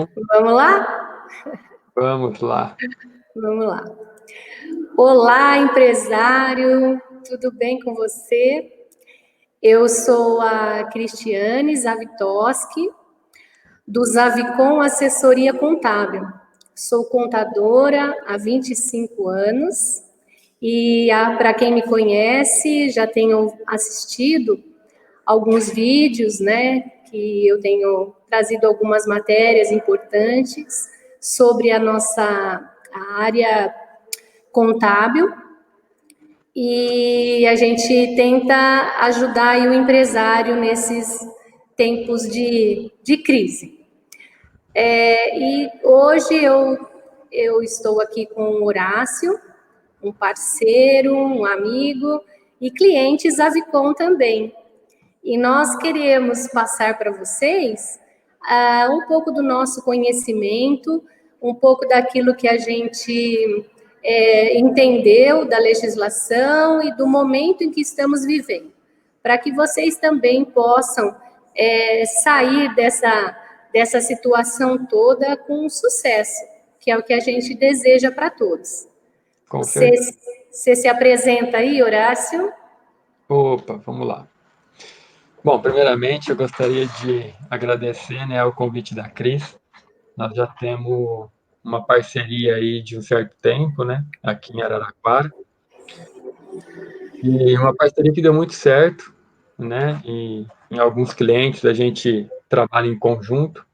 Vamos lá? Vamos lá. Vamos lá. Olá, empresário, tudo bem com você? Eu sou a Cristiane Zavitoski, do Zavicon Assessoria Contábil. Sou contadora há 25 anos e, para quem me conhece, já tenho assistido alguns vídeos, né, que eu tenho trazido algumas matérias importantes sobre a nossa área contábil e a gente tenta ajudar aí o empresário nesses tempos de crise. E hoje eu estou aqui com o Horácio, um parceiro, um amigo e clientes Avicon também. E nós queremos passar para vocês um pouco do nosso conhecimento, um pouco daquilo que a gente entendeu da legislação e do momento em que estamos vivendo, para que vocês também possam sair dessa situação toda com sucesso, que é o que a gente deseja para todos. Com Você, certeza. você se apresenta aí, Horácio? Opa, vamos lá. Bom, primeiramente eu gostaria de agradecer, né, o convite da Cris. Nós já temos uma parceria aí de um certo tempo, né, aqui em Araraquara. E uma parceria que deu muito certo, né, e em alguns clientes a gente trabalha em conjunto,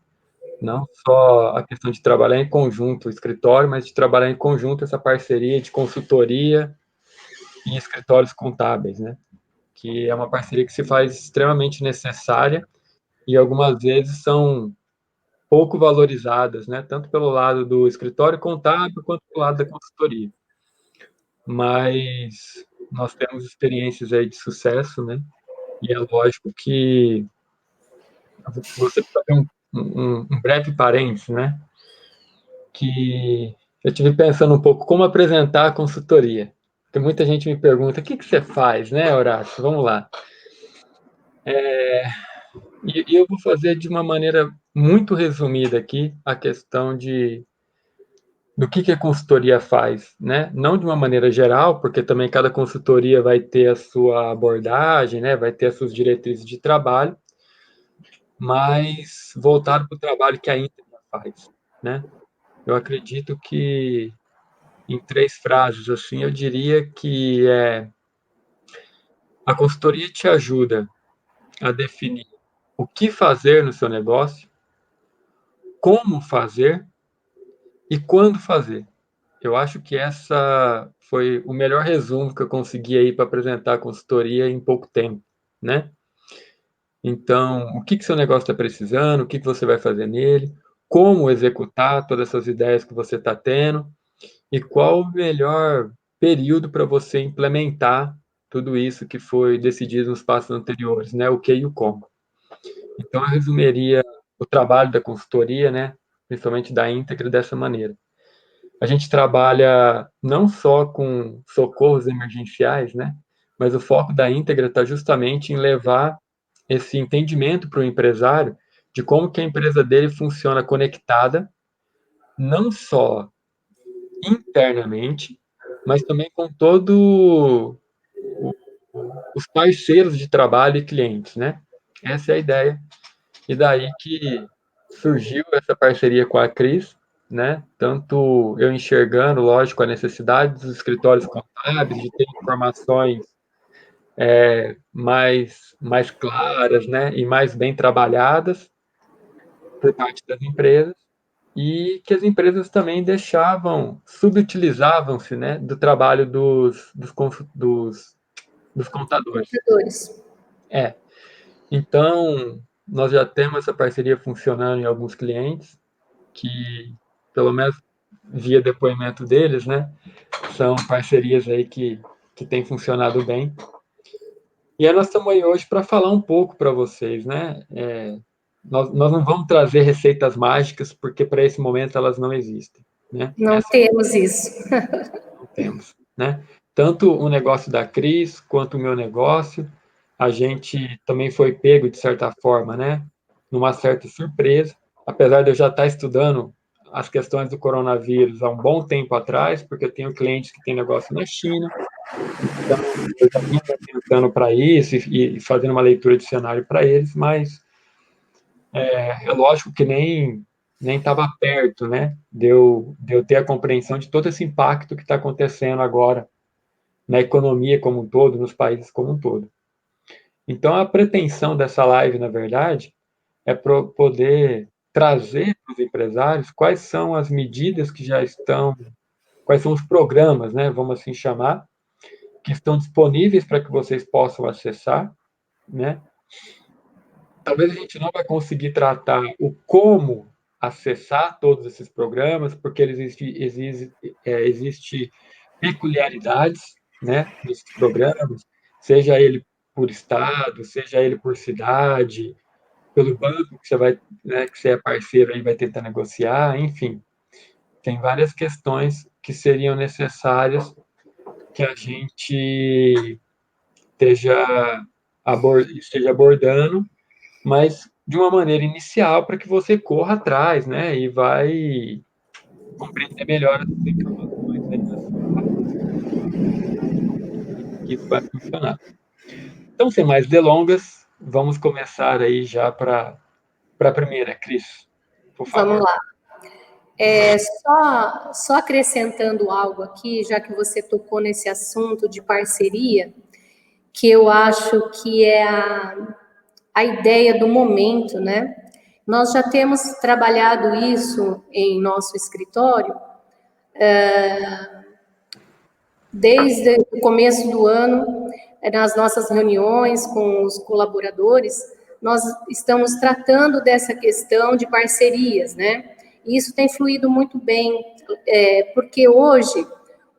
não só a questão de trabalhar em conjunto o escritório, mas de trabalhar em conjunto essa parceria de consultoria e escritórios contábeis, né? Que é uma parceria que se faz extremamente necessária e algumas vezes são pouco valorizadas, né? Tanto pelo lado do escritório contábil quanto pelo lado da consultoria. Mas nós temos experiências aí de sucesso, né? E é lógico que você fazer um breve parênteses, né? Que eu tive pensando um pouco como apresentar a consultoria. Porque muita gente me pergunta, o que você faz, né, Horácio? Vamos lá. E eu vou fazer de uma maneira muito resumida aqui a questão do que a consultoria faz, né? Não de uma maneira geral, porque também cada consultoria vai ter a sua abordagem, né? Vai ter as suas diretrizes de trabalho, mas voltado para o trabalho que a Íntegra faz, né? Eu acredito que em três frases assim, eu diria que a consultoria te ajuda a definir o que fazer no seu negócio, como fazer e quando fazer. Eu acho que essa foi o melhor resumo que eu consegui aí para apresentar a consultoria em pouco tempo, né? Então, o que seu negócio está precisando, o que você vai fazer nele, como executar todas essas ideias que você está tendo e qual o melhor período para você implementar tudo isso que foi decidido nos passos anteriores, né? O que e o como. Então, eu resumiria o trabalho da consultoria, né? Principalmente da íntegra, dessa maneira. A gente trabalha não só com socorros emergenciais, né? Mas o foco da íntegra está justamente em levar esse entendimento para o empresário de como que a empresa dele funciona conectada, não só internamente, mas também com todo os parceiros de trabalho e clientes, né? Essa é a ideia. E daí que surgiu essa parceria com a Cris, né? Tanto eu enxergando, lógico, a necessidade dos escritórios contábeis de ter informações mais claras, né? E mais bem trabalhadas por parte das empresas, e que as empresas também deixavam, subutilizavam-se, né? Do trabalho dos contadores. Contadores. É. Então, nós já temos essa parceria funcionando em alguns clientes, que, pelo menos via depoimento deles, né, são parcerias aí que têm funcionado bem. E aí nós estamos aí hoje para falar um pouco para vocês, né? Nós não vamos trazer receitas mágicas, porque para esse momento elas não existem, né? Não Essa temos isso. não temos, né? Tanto o negócio da Cris quanto o meu negócio, a gente também foi pego de certa forma, né? Numa certa surpresa, apesar de eu já estar estudando as questões do coronavírus há um bom tempo atrás, porque eu tenho clientes que têm negócio na China, então eu já vinha tentando para isso e fazendo uma leitura de cenário para eles, mas é lógico que nem estava perto, né, de eu ter a compreensão de todo esse impacto que está acontecendo agora na economia como um todo, nos países como um todo. Então, a pretensão dessa live, na verdade, é poder trazer para os empresários quais são as medidas que já estão, quais são os programas, né, vamos assim chamar, que estão disponíveis para que vocês possam acessar, né? Talvez a gente não vai conseguir tratar o como acessar todos esses programas, porque existe peculiaridades, né, nesses programas, seja ele por estado, seja ele por cidade, pelo banco que você vai, né, que você é parceiro aí vai tentar negociar, enfim, tem várias questões que seriam necessárias que a gente esteja abordando, mas de uma maneira inicial para que você corra atrás, né, e vai compreender melhor as informações aí na sua área, que isso vai funcionar. Então, sem mais delongas, vamos começar aí já para a primeira, Cris, por Vamos favor. lá. Só acrescentando algo aqui, já que você tocou nesse assunto de parceria, que eu acho que é a ideia do momento, né? Nós já temos trabalhado isso em nosso escritório desde o começo do ano, nas nossas reuniões com os colaboradores, nós estamos tratando dessa questão de parcerias, né? E isso tem fluído muito bem, porque hoje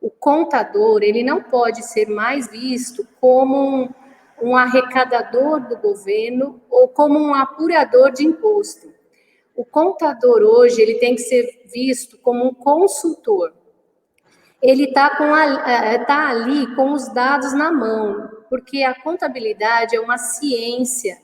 o contador ele não pode ser mais visto como um arrecadador do governo ou como um apurador de imposto. O contador hoje ele tem que ser visto como um consultor. Ele está tá ali com os dados na mão, porque a contabilidade é uma ciência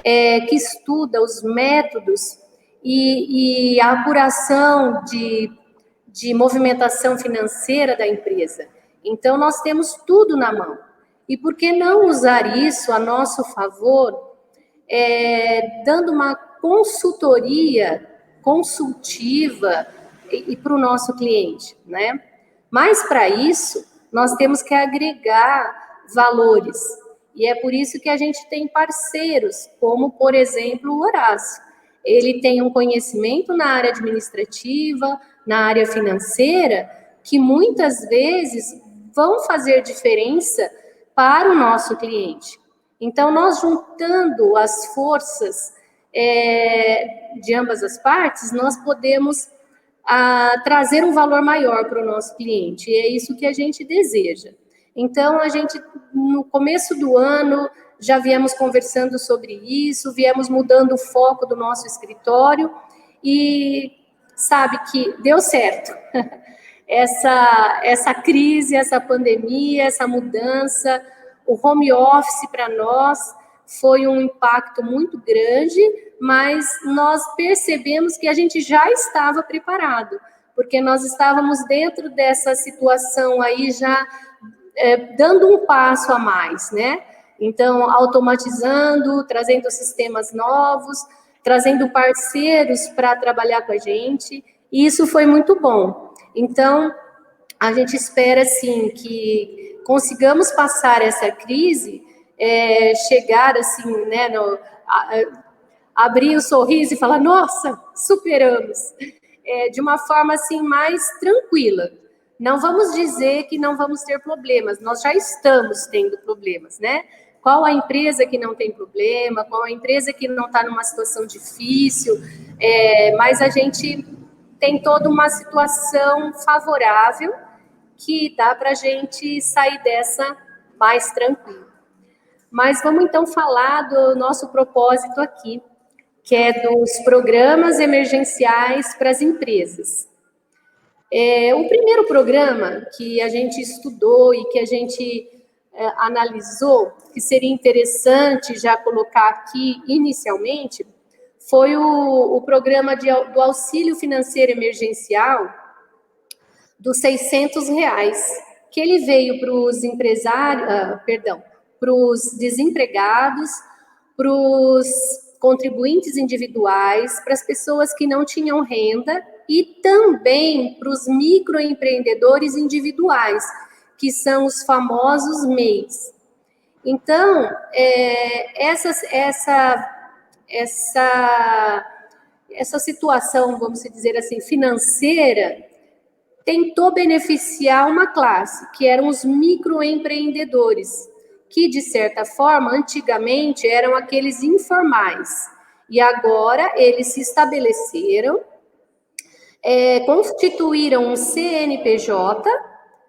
que estuda os métodos e a apuração de movimentação financeira da empresa. Então, nós temos tudo na mão. E por que não usar isso a nosso favor, dando uma consultoria consultiva e para o nosso cliente, né? Mas para isso, nós temos que agregar valores. E é por isso que a gente tem parceiros, como, por exemplo, o Horácio. Ele tem um conhecimento na área administrativa, na área financeira, que muitas vezes vão fazer diferença para o nosso cliente. Então, nós juntando as forças de ambas as partes, nós podemos trazer um valor maior para o nosso cliente, e é isso que a gente deseja. Então, a gente, no começo do ano, já viemos conversando sobre isso, viemos mudando o foco do nosso escritório, e sabe que deu certo. Essa crise, essa pandemia, essa mudança, o home office para nós foi um impacto muito grande, mas nós percebemos que a gente já estava preparado, porque nós estávamos dentro dessa situação aí já dando um passo a mais, né? Então, automatizando, trazendo sistemas novos, trazendo parceiros para trabalhar com a gente, e isso foi muito bom. Então, a gente espera, sim, que consigamos passar essa crise, chegar, assim, né, abrir o sorriso e falar, nossa, superamos, de uma forma, assim, mais tranquila. Não vamos dizer que não vamos ter problemas, nós já estamos tendo problemas, né? Qual a empresa que não tem problema, qual a empresa que não está numa situação difícil, mas a gente tem toda uma situação favorável que dá para a gente sair dessa mais tranquilo. Mas vamos então falar do nosso propósito aqui, que é dos programas emergenciais para as empresas. O primeiro programa que a gente estudou e que a gente analisou, que seria interessante já colocar aqui inicialmente, foi o programa do auxílio financeiro emergencial dos R$ 600, que ele veio para os empresários, para os desempregados, para os contribuintes individuais, para as pessoas que não tinham renda e também para os microempreendedores individuais, que são os famosos MEIs. Então, essa situação, vamos dizer assim, financeira, tentou beneficiar uma classe, que eram os microempreendedores, que, de certa forma, antigamente eram aqueles informais. E agora eles se estabeleceram, constituíram um CNPJ,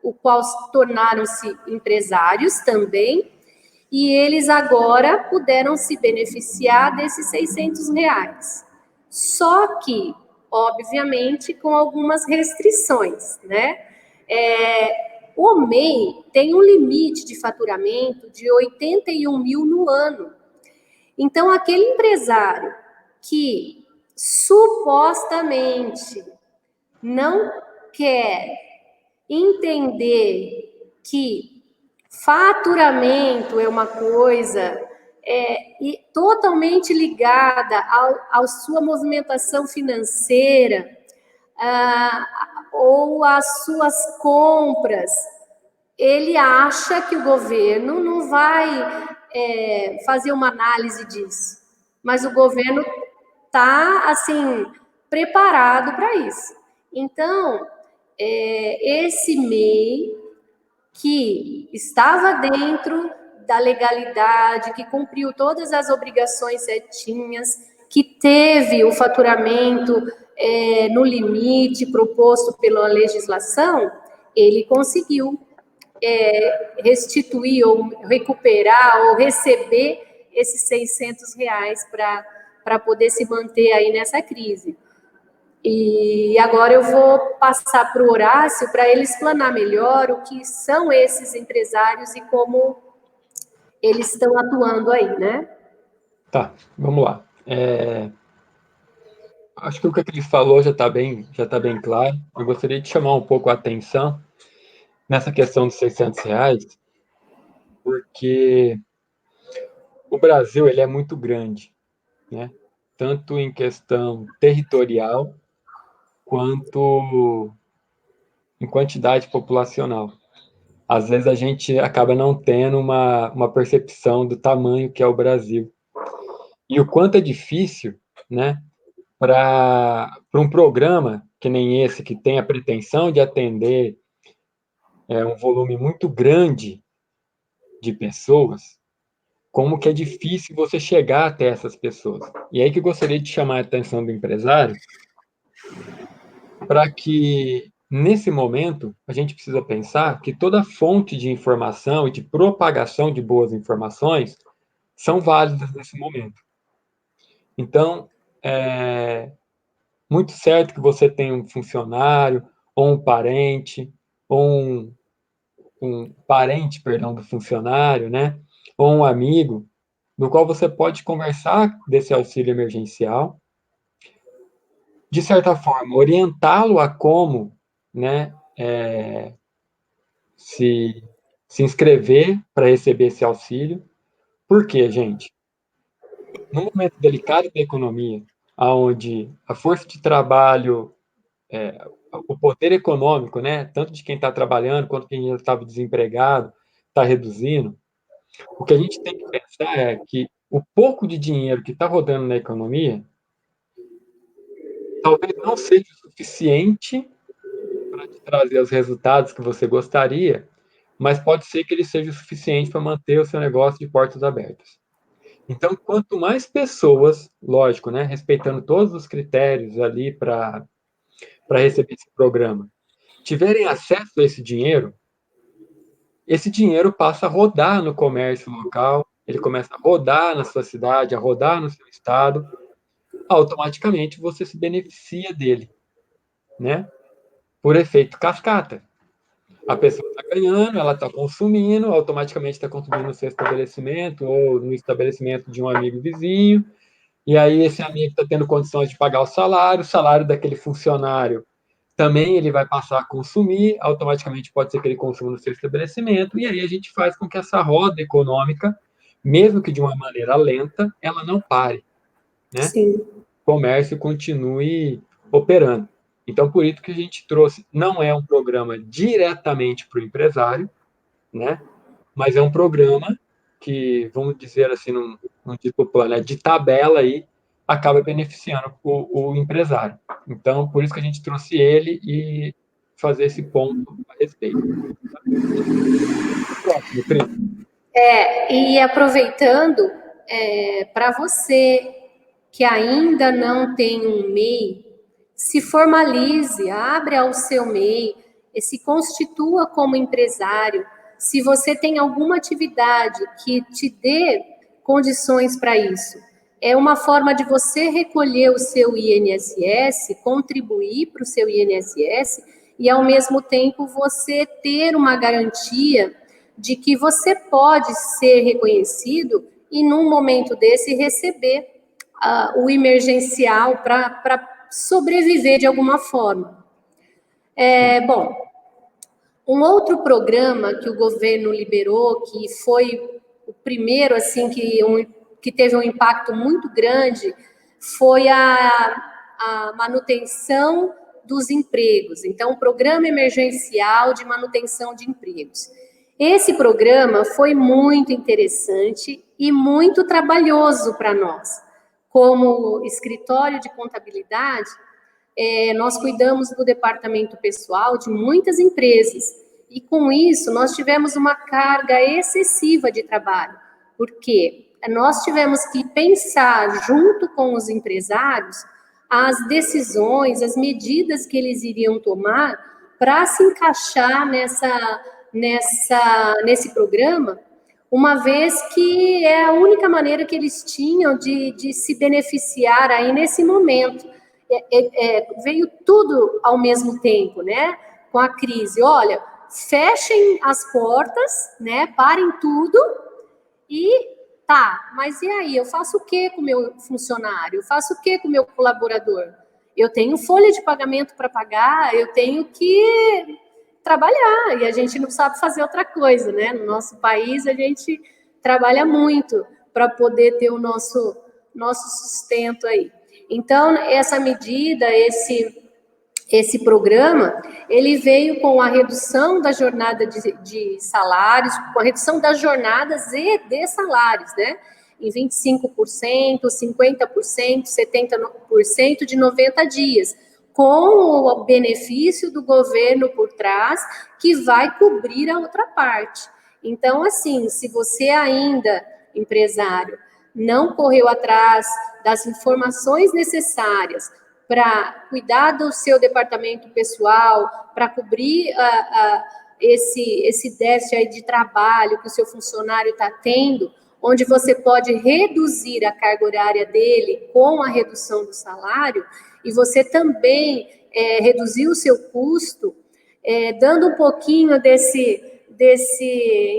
o qual tornaram-se empresários também, e eles agora puderam se beneficiar desses R$ 600. Só que, obviamente, com algumas restrições, né? O MEI tem um limite de faturamento de 81 mil no ano. Então, aquele empresário que supostamente não quer entender que faturamento é uma coisa totalmente ligada à sua movimentação financeira, ou às suas compras, ele acha que o governo não vai fazer uma análise disso, mas o governo está, assim, preparado para isso. Então, esse MEI, que estava dentro da legalidade, que cumpriu todas as obrigações certinhas, que teve o faturamento no limite proposto pela legislação, ele conseguiu restituir ou recuperar ou receber esses R$ 600 para poder se manter aí nessa crise. E agora eu vou passar para o Horácio para ele explanar melhor o que são esses empresários e como eles estão atuando aí, né? Tá, vamos lá. Acho que o que ele falou já está bem claro. Eu gostaria de chamar um pouco a atenção nessa questão dos R$ 600, porque o Brasil ele é muito grande, né? Tanto em questão territorial quanto em quantidade populacional. Às vezes a gente acaba não tendo uma percepção do tamanho que é o Brasil. E o quanto é difícil, né, para um programa que nem esse, que tem a pretensão de atender um volume muito grande de pessoas, como que é difícil você chegar até essas pessoas. E aí que eu gostaria de chamar a atenção do empresário para que, nesse momento, a gente precisa pensar que toda fonte de informação e de propagação de boas informações são válidas nesse momento. Então, muito certo que você tem um funcionário, ou um parente, ou um parente, perdão, do funcionário, né? Ou um amigo, no qual você pode conversar desse auxílio emergencial, de certa forma, orientá-lo a como, né, se inscrever para receber esse auxílio. Por quê, gente? Num momento delicado da economia, onde a força de trabalho, o poder econômico, né, tanto de quem está trabalhando quanto quem já estava desempregado, está reduzindo, o que a gente tem que pensar é que o pouco de dinheiro que está rodando na economia talvez não seja o suficiente para te trazer os resultados que você gostaria, mas pode ser que ele seja o suficiente para manter o seu negócio de portas abertas. Então, quanto mais pessoas, lógico, né, respeitando todos os critérios ali para receber esse programa, tiverem acesso a esse dinheiro passa a rodar no comércio local, ele começa a rodar na sua cidade, a rodar no seu estado, automaticamente você se beneficia dele, né? Por efeito cascata. A pessoa está ganhando, ela está consumindo, automaticamente está consumindo no seu estabelecimento ou no estabelecimento de um amigo vizinho, e aí esse amigo está tendo condições de pagar o salário daquele funcionário também ele vai passar a consumir, automaticamente pode ser que ele consuma no seu estabelecimento, e aí a gente faz com que essa roda econômica, mesmo que de uma maneira lenta, ela não pare, né? Sim. O comércio continue operando. Então, por isso que a gente trouxe, não é um programa diretamente para o empresário, né? Mas é um programa que, vamos dizer assim, num tipo plano, de tabela aí, acaba beneficiando o empresário. Então, por isso que a gente trouxe ele e fazer esse ponto a respeito. Próximo, Cris. E aproveitando, para você que ainda não tem um MEI, se formalize, abre ao seu MEI, e se constitua como empresário. Se você tem alguma atividade que te dê condições para isso, é uma forma de você recolher o seu INSS, contribuir para o seu INSS e, ao mesmo tempo, você ter uma garantia de que você pode ser reconhecido e, num momento desse, receber o emergencial para sobreviver de alguma forma. Bom, um outro programa que o governo liberou, que foi o primeiro assim que teve um impacto muito grande, foi a manutenção dos empregos. Então, o Programa Emergencial de Manutenção de Empregos. Esse programa foi muito interessante e muito trabalhoso para nós. Como escritório de contabilidade, nós cuidamos do departamento pessoal de muitas empresas. E com isso, nós tivemos uma carga excessiva de trabalho, porque nós tivemos que pensar junto com os empresários as decisões, as medidas que eles iriam tomar para se encaixar nesse programa, uma vez que é a única maneira que eles tinham de se beneficiar aí nesse momento. Veio tudo ao mesmo tempo, né? Com a crise. Olha, fechem as portas, né? Parem tudo e tá, mas e aí? Eu faço o que com o meu funcionário? Eu faço o que com o meu colaborador? Eu tenho folha de pagamento para pagar, eu tenho que trabalhar, e a gente não sabe fazer outra coisa, né? No nosso país, a gente trabalha muito para poder ter o nosso sustento aí. Então, essa medida, esse programa, ele veio com a redução da jornada de salários, com a redução das jornadas e de salários, né? Em 25%, 50%, 70% de 90 dias, com o benefício do governo por trás, que vai cobrir a outra parte. Então, assim, se você ainda, empresário, não correu atrás das informações necessárias para cuidar do seu departamento pessoal, para cobrir esse déficit aí de trabalho que o seu funcionário está tendo, onde você pode reduzir a carga horária dele com a redução do salário, e você também reduzir o seu custo, dando um pouquinho desse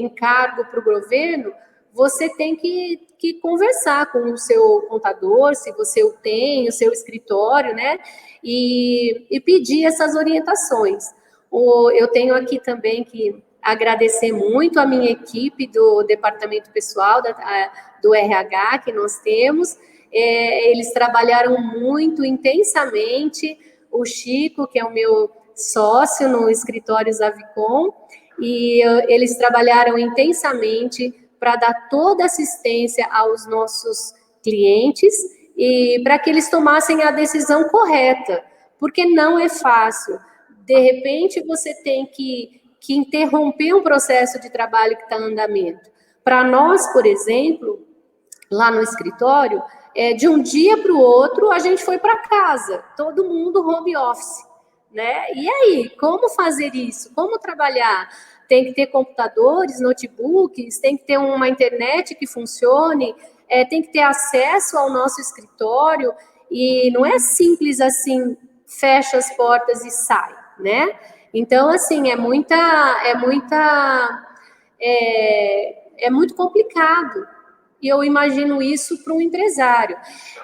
encargo para o governo, você tem que conversar com o seu contador, se você o tem, o seu escritório, né? E pedir essas orientações. Eu tenho aqui também que agradecer muito a minha equipe do departamento pessoal, do RH que nós temos. Eles trabalharam muito intensamente. O Chico, que é o meu sócio no escritório Zavicom, e eles trabalharam intensamente para dar toda assistência aos nossos clientes e para que eles tomassem a decisão correta, porque não é fácil. De repente, você tem que interromper um processo de trabalho que está em andamento. Para nós, por exemplo, lá no escritório, de um dia para o outro, a gente foi para casa, todo mundo home office, né? E aí, como fazer isso? Como trabalhar? Tem que ter computadores, notebooks, tem que ter uma internet que funcione, tem que ter acesso ao nosso escritório, e não é simples assim, fecha as portas e sai, né? Então, assim, é muito complicado. E eu imagino isso para um empresário.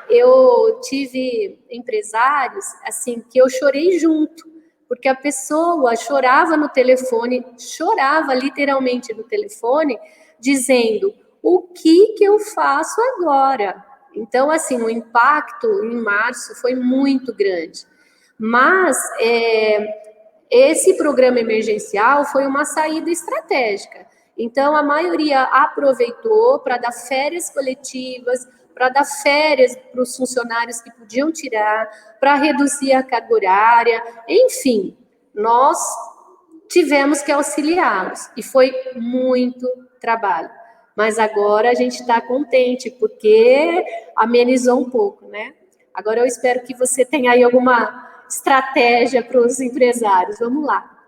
Eu tive empresários assim que eu chorei junto, porque a pessoa chorava no telefone, chorava literalmente no telefone, dizendo: o que eu faço agora? Então, assim, o impacto em março foi muito grande. Mas esse programa emergencial foi uma saída estratégica. Então, a maioria aproveitou para dar férias coletivas, para dar férias para os funcionários que podiam tirar, para reduzir a carga horária, enfim, nós tivemos que auxiliá-los e foi muito trabalho. Mas agora a gente está contente porque amenizou um pouco, né? Agora eu espero que você tenha aí alguma estratégia para os empresários. Vamos lá.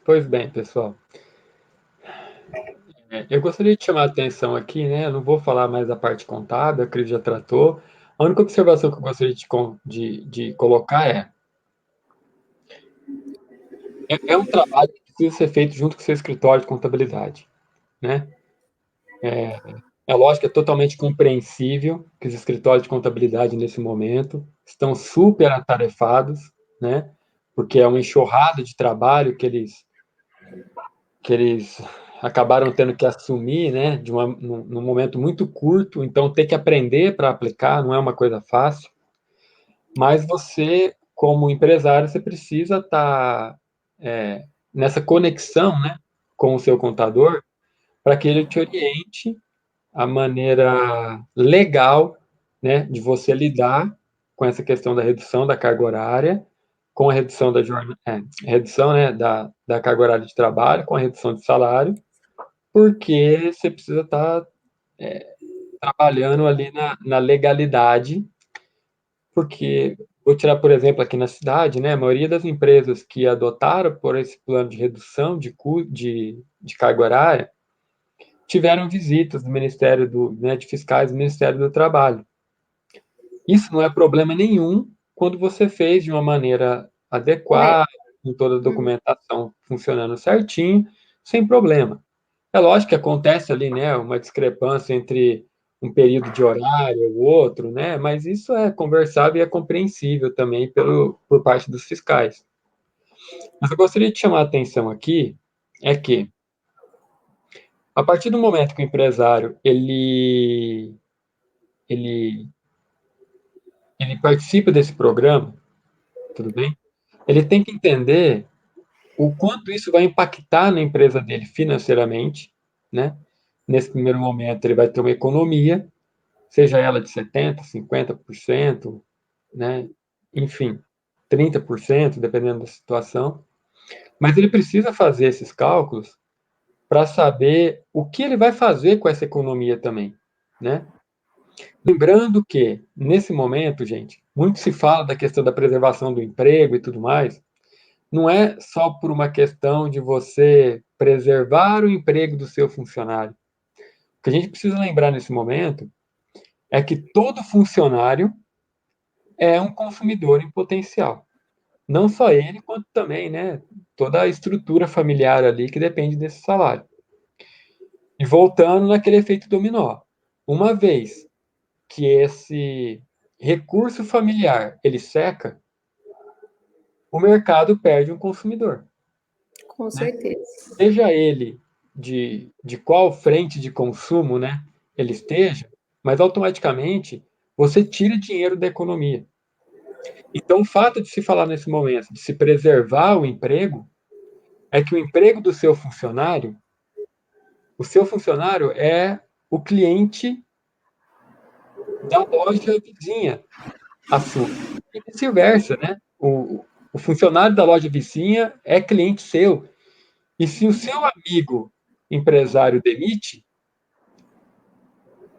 Pois bem, pessoal. Eu gostaria de chamar a atenção aqui, né? Eu não vou falar mais da parte contábil, a Cris já tratou. A única observação que eu gostaria de colocar é um trabalho que precisa ser feito junto com o seu escritório de contabilidade, né? É lógico, é totalmente compreensível que os escritórios de contabilidade, nesse momento, estão super atarefados, né? Porque é uma enxurrada de trabalho que eles acabaram tendo que assumir, né? Num momento muito curto, então ter que aprender para aplicar não é uma coisa fácil. Mas você, como empresário, você precisa estar nessa conexão, né, com o seu contador, para que ele te oriente a maneira legal, né, de você lidar com essa questão da redução da carga horária, com a redução da jornada, redução, né, da carga horária de trabalho, com a redução de salário, porque você precisa estar trabalhando ali na legalidade, porque vou tirar, por exemplo, aqui na cidade, né, a maioria das empresas que adotaram por esse plano de redução de carga horária tiveram visitas do Ministério né, de Fiscais do Ministério do Trabalho. Isso não é problema nenhum quando você fez de uma maneira adequada, com toda a documentação funcionando certinho, sem problema. É lógico que acontece ali, né, uma discrepância entre um período de horário e o outro, né, mas isso é conversável e é compreensível também por parte dos fiscais. Mas eu gostaria de chamar a atenção aqui é que, a partir do momento que o empresário ele ele participa desse programa, tudo bem? Ele tem que entender o quanto isso vai impactar na empresa dele financeiramente, né? Nesse primeiro momento, ele vai ter uma economia, seja ela de 70%, 50%, né? Enfim, 30%, dependendo da situação. Mas ele precisa fazer esses cálculos para saber o que ele vai fazer com essa economia também, né? Lembrando que, nesse momento, gente, muito se fala da questão da preservação do emprego e tudo mais, não é só por uma questão de você preservar o emprego do seu funcionário. O que a gente precisa lembrar nesse momento é que todo funcionário é um consumidor em potencial. Não só ele, quanto também, né, toda a estrutura familiar ali que depende desse salário. E voltando naquele efeito dominó. Uma vez que esse recurso familiar ele seca, o mercado perde um consumidor, Com né? certeza. Seja ele de qual frente de consumo, né, ele esteja, mas automaticamente você tira dinheiro da economia. Então, o fato de se falar nesse momento, de se preservar o emprego, é que o seu funcionário é o cliente da loja vizinha, a sua. E vice-versa, né? O funcionário da loja vizinha é cliente seu. E se o seu amigo empresário demite,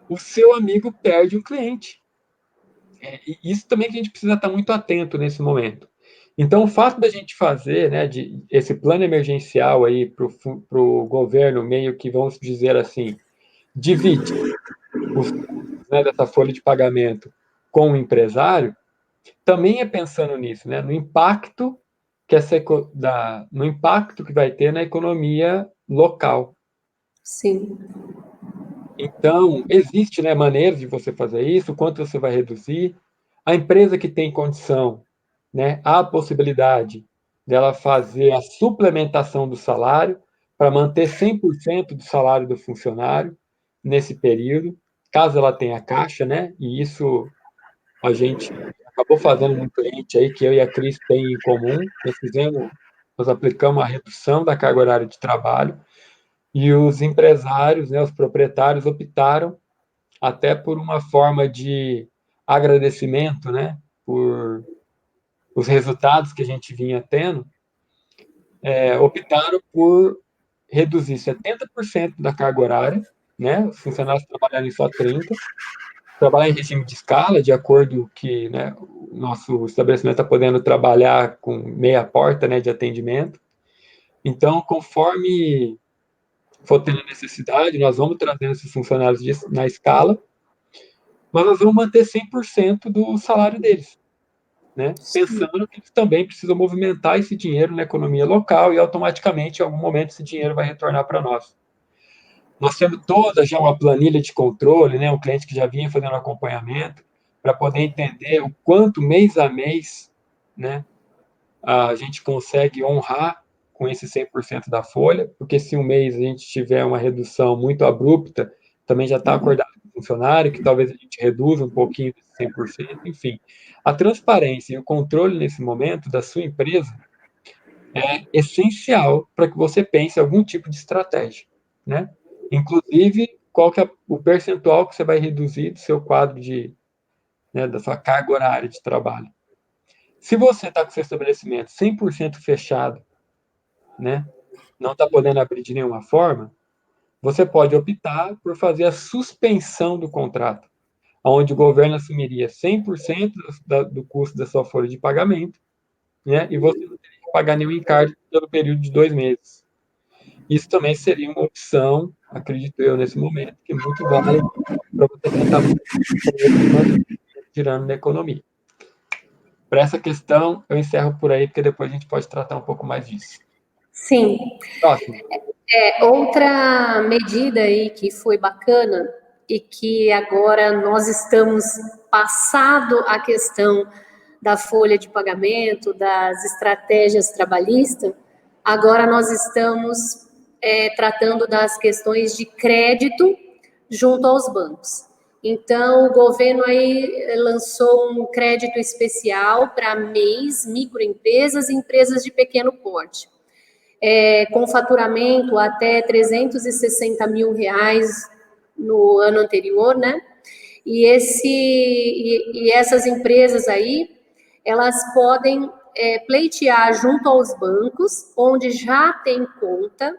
o seu amigo perde um cliente. E isso também que a gente precisa estar muito atento nesse momento. Então, o fato da gente fazer, né, esse plano emergencial aí para o governo, meio que, vamos dizer assim, dividir os custos, né, dessa folha de pagamento com o empresário, também é pensando nisso, né, no impacto que vai ter na economia local. Sim. Então, existe, né, maneiras de você fazer isso, quanto você vai reduzir. A empresa que tem condição, né, há a possibilidade dela fazer a suplementação do salário para manter 100% do salário do funcionário nesse período, caso ela tenha caixa, né? E isso a gente acabou fazendo num cliente aí que eu e a Cris tem em comum. Nós aplicamos a redução da carga horária de trabalho e os empresários, né, os proprietários optaram até por uma forma de agradecimento, né, por os resultados que a gente vinha tendo, optaram por reduzir 70% da carga horária, né, os funcionários trabalharem só 30%, trabalhar em regime de escala, de acordo que, né, o nosso estabelecimento está podendo trabalhar com meia porta, né, de atendimento. Então, conforme for tendo necessidade, nós vamos trazendo esses funcionários na escala, mas nós vamos manter 100% do salário deles, né? Sim. Pensando que eles também precisam movimentar esse dinheiro na economia local e automaticamente, em algum momento, esse dinheiro vai retornar para nós. Nós temos toda já uma planilha de controle, né? Um cliente que já vinha fazendo acompanhamento para poder entender o quanto mês a mês, né, a gente consegue honrar com esse 100% da folha, porque se um mês a gente tiver uma redução muito abrupta, também já está acordado com o funcionário, que talvez a gente reduza um pouquinho desse 100%, enfim. A transparência e o controle nesse momento da sua empresa é essencial para que você pense em algum tipo de estratégia, né? Inclusive, qual que é o percentual que você vai reduzir do seu quadro de, né, da sua carga horária de trabalho. Se você está com seu estabelecimento 100% fechado, né, não está podendo abrir de nenhuma forma, você pode optar por fazer a suspensão do contrato, onde o governo assumiria 100% do custo da sua folha de pagamento, né, e você não teria que pagar nenhum encargo pelo período de 2 meses. Isso também seria uma opção, acredito eu, nesse momento, que é muito válida para você tentar manter girando na economia. Para essa questão, eu encerro por aí, porque depois a gente pode tratar um pouco mais disso. Sim. Próximo. Outra medida aí que foi bacana e que agora nós estamos passado a questão da folha de pagamento, das estratégias trabalhistas, agora nós estamos tratando das questões de crédito junto aos bancos. Então, o governo aí lançou um crédito especial para MEIs, microempresas e empresas de pequeno porte. Com faturamento até 360 mil reais no ano anterior, né? E essas empresas aí, elas podem pleitear junto aos bancos, onde já tem conta,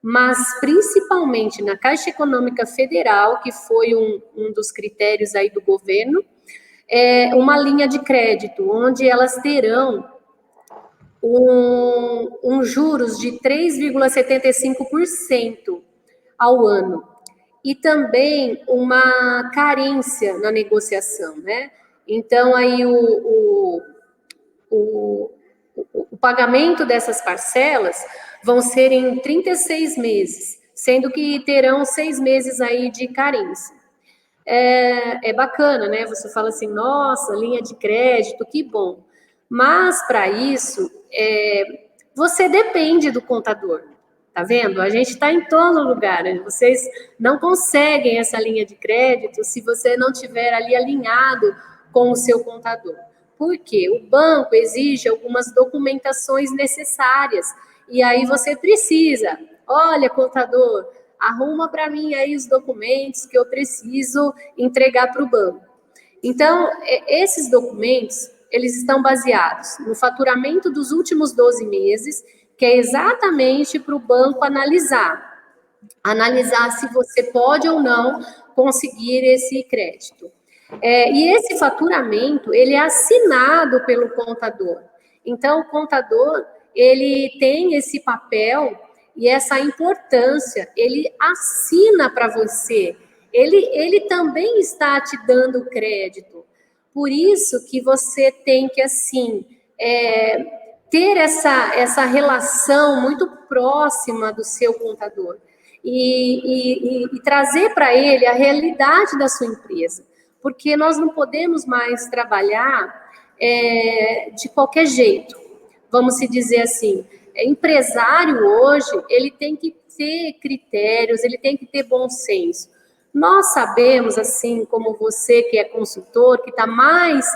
mas principalmente na Caixa Econômica Federal, que foi um dos critérios aí do governo, uma linha de crédito, onde elas terão juros de 3,75% ao ano. E também uma carência na negociação, né? Então, aí o, o pagamento dessas parcelas vão ser em 36 meses, sendo que terão 6 meses aí de carência. É bacana, né? Você fala assim, nossa, linha de crédito, que bom. Mas para isso, você depende do contador. Tá vendo? A gente está em todo lugar. Vocês não conseguem essa linha de crédito se você não tiver ali alinhado com o seu contador. Por quê? O banco exige algumas documentações necessárias. E aí você precisa, olha, contador, arruma para mim aí os documentos que eu preciso entregar para o banco. Então, esses documentos, eles estão baseados no faturamento dos últimos 12 meses, que é exatamente para o banco analisar se você pode ou não conseguir esse crédito. E esse faturamento, ele é assinado pelo contador. Então, o contador, ele tem esse papel e essa importância, ele assina para você. Ele também está te dando crédito. Por isso que você tem que, assim, ter essa relação muito próxima do seu contador. e trazer para ele a realidade da sua empresa, porque nós não podemos mais trabalhar de qualquer jeito, vamos se dizer assim. Empresário hoje, ele tem que ter critérios, ele tem que ter bom senso. Nós sabemos, assim como você que é consultor, que está mais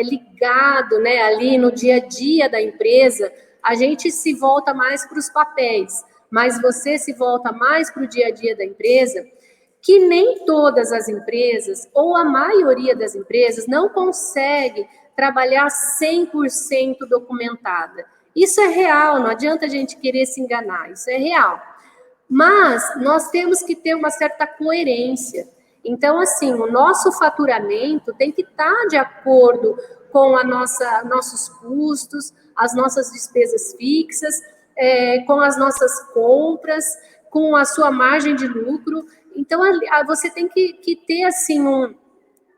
ligado, né, ali no dia a dia da empresa, a gente se volta mais para os papéis, mas você se volta mais para o dia a dia da empresa, que nem todas as empresas, ou a maioria das empresas, não consegue trabalhar 100% documentada. Isso é real, não adianta a gente querer se enganar, isso é real. Mas nós temos que ter uma certa coerência. Então, assim, o nosso faturamento tem que estar de acordo com nossos custos, as nossas despesas fixas, com as nossas compras, com a sua margem de lucro. Então, você tem que ter, assim,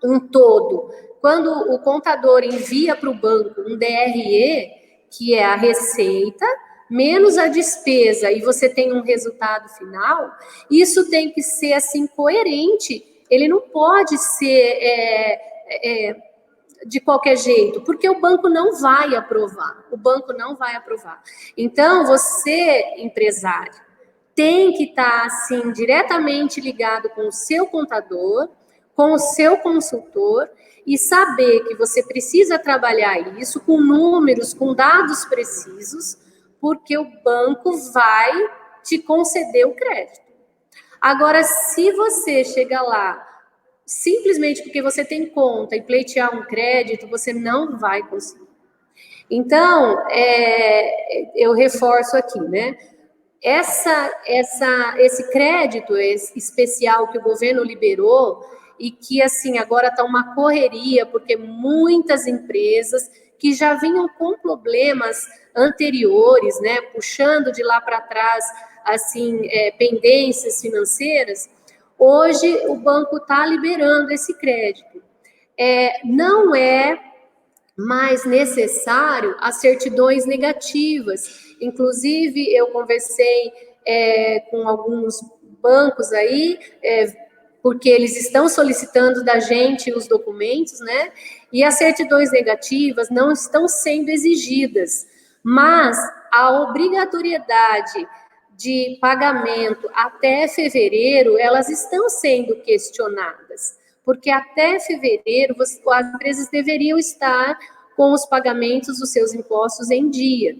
um todo. Quando o contador envia para o banco um DRE, que é a receita, menos a despesa, e você tem um resultado final, isso tem que ser, assim, coerente. Ele não pode ser de qualquer jeito, porque o banco não vai aprovar. O banco não vai aprovar. Então, você, empresário, tem que estar, assim, diretamente ligado com o seu contador, com o seu consultor, e saber que você precisa trabalhar isso com números, com dados precisos, porque o banco vai te conceder o crédito. Agora, se você chega lá simplesmente porque você tem conta e pleitear um crédito, você não vai conseguir. Então, eu reforço aqui, né? Esse crédito especial que o governo liberou e que, assim, agora está uma correria, porque muitas empresas que já vinham com problemas anteriores, né, puxando de lá para trás, assim, pendências financeiras, hoje o banco está liberando esse crédito. Não é mais necessário as certidões negativas. Inclusive, eu conversei com alguns bancos aí, porque eles estão solicitando da gente os documentos, né? E as certidões negativas não estão sendo exigidas, mas a obrigatoriedade de pagamento até fevereiro, elas estão sendo questionadas, porque até fevereiro as empresas deveriam estar com os pagamentos dos seus impostos em dia.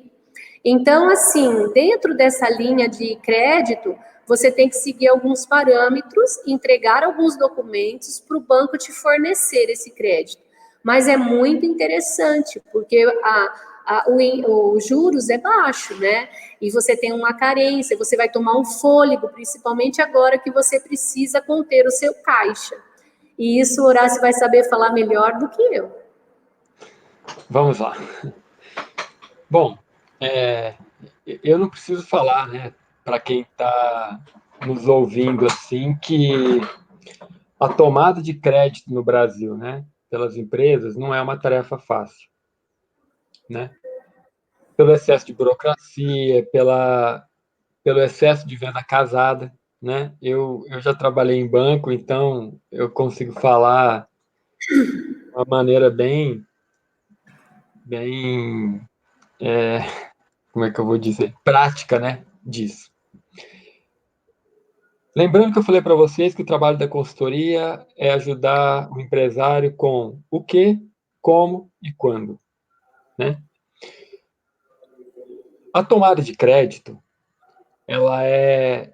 Então, assim, dentro dessa linha de crédito, você tem que seguir alguns parâmetros, entregar alguns documentos para o banco te fornecer esse crédito. Mas é muito interessante, porque os juros é baixo, né? E você tem uma carência, você vai tomar um fôlego, principalmente agora que você precisa conter o seu caixa. E isso o Horácio vai saber falar melhor do que eu. Vamos lá. Bom, eu não preciso falar, né, para quem está nos ouvindo assim, que a tomada de crédito no Brasil, né, pelas empresas, não é uma tarefa fácil, né? Pelo excesso de burocracia, pelo excesso de venda casada, né? Eu já trabalhei em banco, então eu consigo falar de uma maneira bem, como é que eu vou dizer, prática, né, disso. Lembrando que eu falei para vocês que o trabalho da consultoria é ajudar o empresário com o que, como e quando, né? A tomada de crédito, ela é,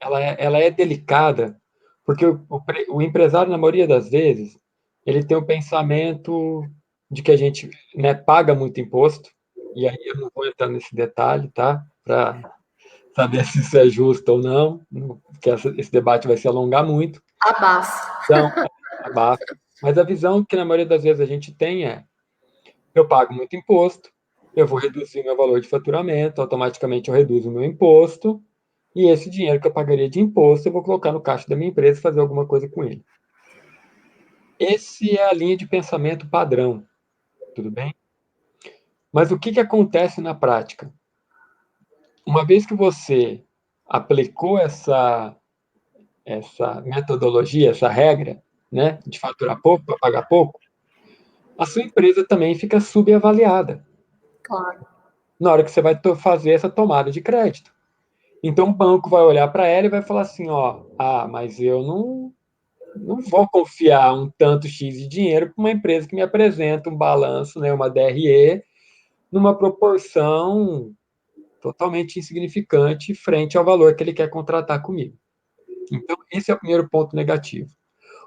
ela é delicada, porque o empresário, na maioria das vezes, ele tem o pensamento de que a gente, né, paga muito imposto, e aí eu não vou entrar nesse detalhe, tá? Para saber se isso é justo ou não, porque esse debate vai se alongar muito. Abafa. Então, abafa. Mas a visão que na maioria das vezes a gente tem é: eu pago muito imposto, eu vou reduzir meu valor de faturamento, automaticamente eu reduzo o meu imposto, e esse dinheiro que eu pagaria de imposto eu vou colocar no caixa da minha empresa e fazer alguma coisa com ele. Esse é a linha de pensamento padrão, tudo bem? Mas o que acontece na prática? Uma vez que você aplicou essa metodologia, essa regra, né, de faturar pouco para pagar pouco, a sua empresa também fica subavaliada Claro. na hora que você vai fazer essa tomada de crédito. Então o banco vai olhar para ela e vai falar assim, ó, mas eu não vou confiar um tanto X de dinheiro para uma empresa que me apresenta um balanço, né, uma DRE, numa proporção totalmente insignificante frente ao valor que ele quer contratar comigo. Então, esse é o primeiro ponto negativo.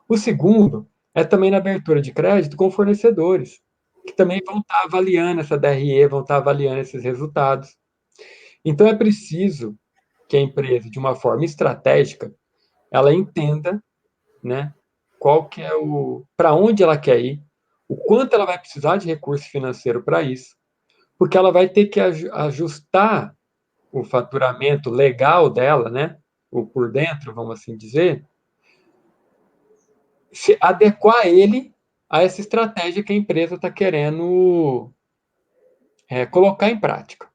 O segundo é também na abertura de crédito com fornecedores, que também vão estar avaliando essa DRE, vão estar avaliando esses resultados. Então, é preciso que a empresa, de uma forma estratégica, ela entenda, né, qual que é para onde ela quer ir, o quanto ela vai precisar de recurso financeiro para isso, porque ela vai ter que ajustar o faturamento legal dela, né, o por dentro, vamos assim dizer, se adequar ele a essa estratégia que a empresa está querendo colocar em prática.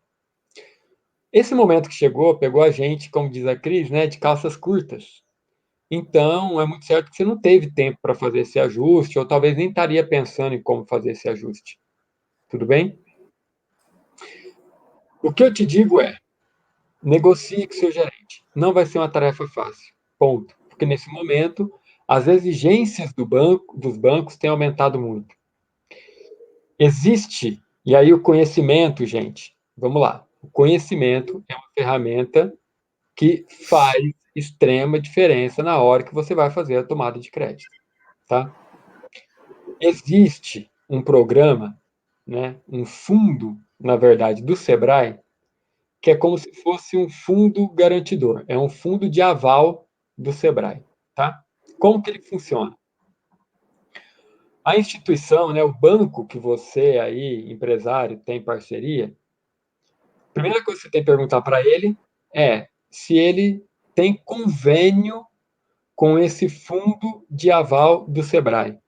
Esse momento que chegou, pegou a gente, como diz a Cris, né, de calças curtas. Então, é muito certo que você não teve tempo para fazer esse ajuste, ou talvez nem estaria pensando em como fazer esse ajuste. Tudo bem? O que eu te digo é, negocie com seu gerente. Não vai ser uma tarefa fácil. Ponto. Porque nesse momento, as exigências dos bancos têm aumentado muito. Existe, e aí o conhecimento, gente, vamos lá. O conhecimento é uma ferramenta que faz extrema diferença na hora que você vai fazer a tomada de crédito, tá? Existe um programa, né, um fundo, na verdade, do Sebrae, que é como se fosse um fundo garantidor, é um fundo de aval do Sebrae, tá? Como que ele funciona? A instituição, né, o banco que você aí, empresário, tem parceria, a primeira coisa que você tem que perguntar para ele é se ele tem convênio com esse fundo de aval do Sebrae.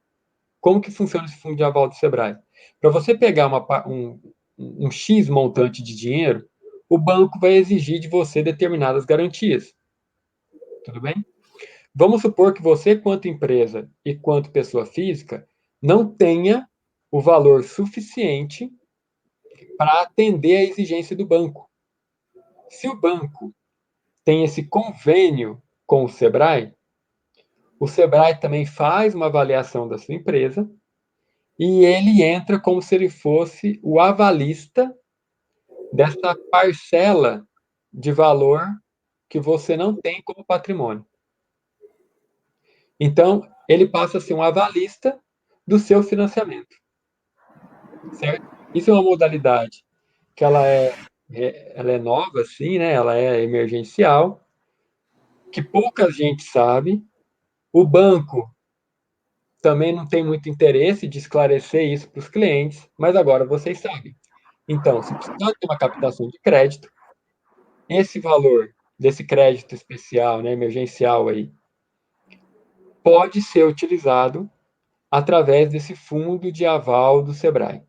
Como que funciona esse fundo de aval do Sebrae? Para você pegar um X montante de dinheiro, o banco vai exigir de você determinadas garantias. Tudo bem? Vamos supor que você, quanto empresa e quanto pessoa física, não tenha o valor suficiente para atender a exigência do banco. Se o banco tem esse convênio com o Sebrae também faz uma avaliação da sua empresa e ele entra como se ele fosse o avalista dessa parcela de valor que você não tem como patrimônio. Então, ele passa a ser um avalista do seu financiamento, certo? Isso é uma modalidade que ela é nova, assim, né? Ela é emergencial, que pouca gente sabe. O banco também não tem muito interesse de esclarecer isso para os clientes, mas agora vocês sabem. Então, se precisar ter uma captação de crédito, esse valor desse crédito especial, né, emergencial aí, pode ser utilizado através desse fundo de aval do Sebrae,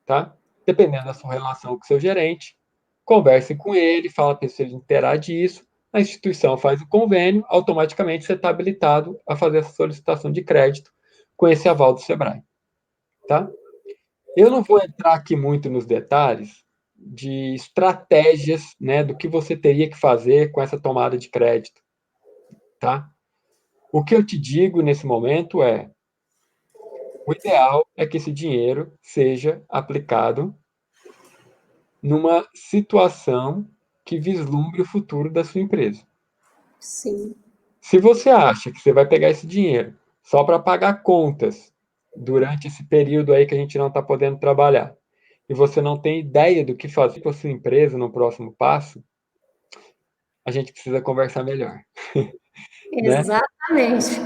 tá? Dependendo da sua relação com o seu gerente, converse com ele, fala para ele inteirar disso, a instituição faz o convênio, automaticamente você está habilitado a fazer essa solicitação de crédito com esse aval do Sebrae, tá? Eu não vou entrar aqui muito nos detalhes de estratégias, né, do que você teria que fazer com essa tomada de crédito, tá? O que eu te digo nesse momento é, o ideal é que esse dinheiro seja aplicado numa situação que vislumbre o futuro da sua empresa. Sim. Se você acha que você vai pegar esse dinheiro só para pagar contas durante esse período aí que a gente não está podendo trabalhar, e você não tem ideia do que fazer com a sua empresa no próximo passo, a gente precisa conversar melhor, né? Exatamente.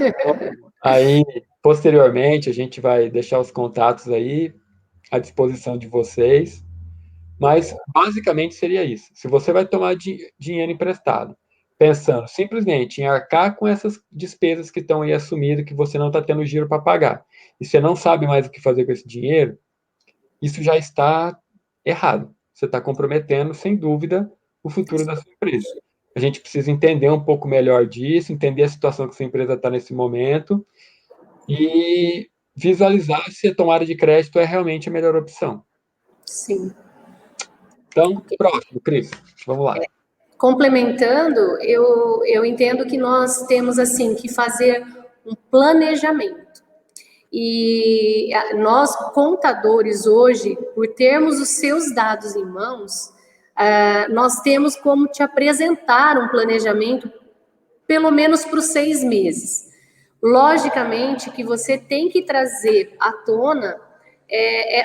Aí, posteriormente, a gente vai deixar os contatos aí à disposição de vocês, mas basicamente seria isso. Se você vai tomar dinheiro emprestado, pensando simplesmente em arcar com essas despesas que estão aí assumidas, que você não está tendo giro para pagar, e você não sabe mais o que fazer com esse dinheiro, isso já está errado. Você está comprometendo, sem dúvida, o futuro da sua empresa. a gente precisa entender um pouco melhor disso, entender a situação que essa empresa está nesse momento e visualizar se a tomada de crédito é realmente a melhor opção. Sim. Então, próximo, Cris, vamos lá. Complementando, eu entendo que nós temos, assim, que fazer um planejamento. E nós, contadores, hoje, por termos os seus dados em mãos, nós temos como te apresentar um planejamento, pelo menos para os 6 meses. Logicamente que você tem que trazer à tona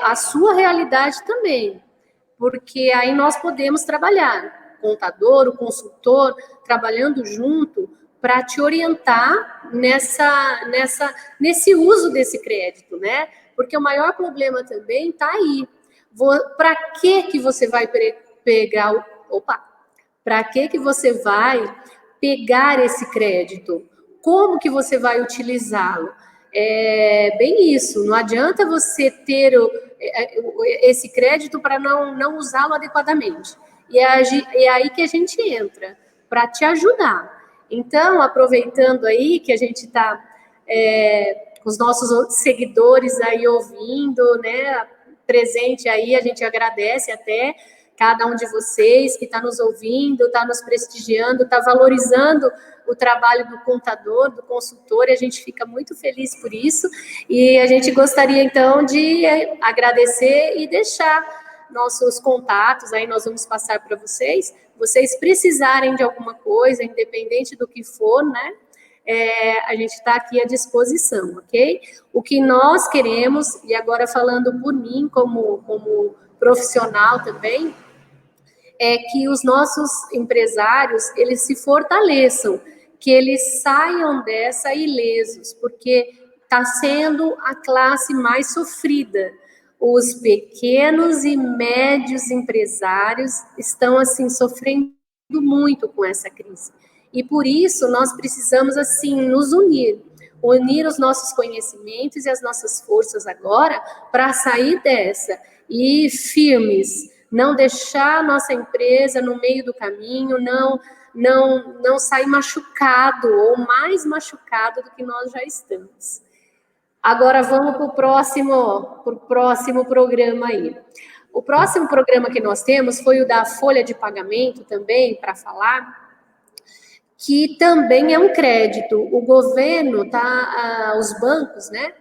a sua realidade também, porque aí nós podemos trabalhar, o contador, o consultor, trabalhando junto para te orientar nesse uso desse crédito, né? Porque o maior problema também está aí. Para que você vai pegar para que você vai pegar esse crédito? Como que você vai utilizá-lo? É bem isso, não adianta você ter esse crédito para não usá-lo adequadamente. E é aí que a gente entra, para te ajudar. Então, aproveitando aí que a gente está com os nossos seguidores aí ouvindo, né, presente aí, a gente agradece até cada um de vocês que está nos ouvindo, está nos prestigiando, está valorizando o trabalho do contador, do consultor, e a gente fica muito feliz por isso. E a gente gostaria, então, de agradecer e deixar nossos contatos, aí nós vamos passar para vocês. Vocês precisarem de alguma coisa, independente do que for, né? A gente está aqui à disposição, ok? O que nós queremos, e agora falando por mim como profissional também, é que os nossos empresários, eles se fortaleçam, que eles saiam dessa ilesos, porque está sendo a classe mais sofrida. Os pequenos e médios empresários estão, assim, sofrendo muito com essa crise. E por isso nós precisamos, assim, nos unir os nossos conhecimentos e as nossas forças agora para sair dessa. E firmes, não deixar a nossa empresa no meio do caminho, não sair machucado ou mais machucado do que nós já estamos. Agora vamos para o próximo programa aí. O próximo programa que nós temos foi o da folha de pagamento também, para falar, que também é um crédito. O governo os bancos, né,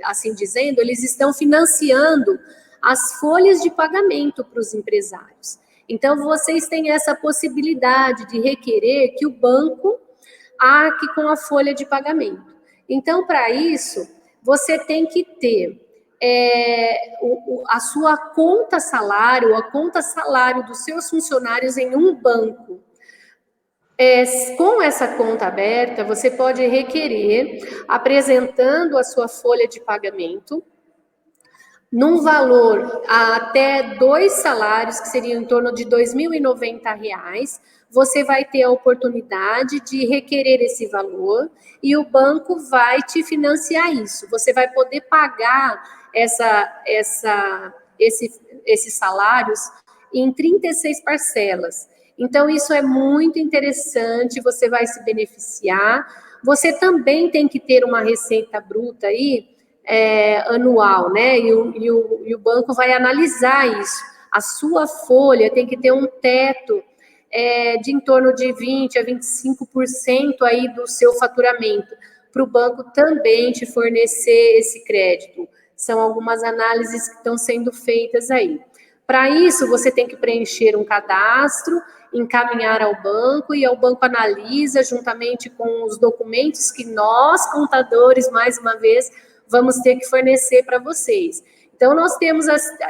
assim dizendo, eles estão financiando as folhas de pagamento para os empresários. Então, vocês têm essa possibilidade de requerer que o banco arque com a folha de pagamento. Então, para isso, você tem que ter a sua conta salário, a conta salário dos seus funcionários em um banco. Com essa conta aberta, você pode requerer, apresentando a sua folha de pagamento, num valor até 2 salários, que seriam em torno de R$ 2.090, você vai ter a oportunidade de requerer esse valor e o banco vai te financiar isso. Você vai poder pagar esses salários em 36 parcelas. Então, isso é muito interessante, você vai se beneficiar. Você também tem que ter uma receita bruta aí, anual, né? E o banco vai analisar isso. A sua folha tem que ter um teto de em torno de 20% a 25% aí do seu faturamento, para o banco também te fornecer esse crédito. São algumas análises que estão sendo feitas aí. Para isso, você tem que preencher um cadastro, encaminhar ao banco, e o banco analisa juntamente com os documentos que nós, contadores, mais uma vez, vamos ter que fornecer para vocês. Então, nós temos,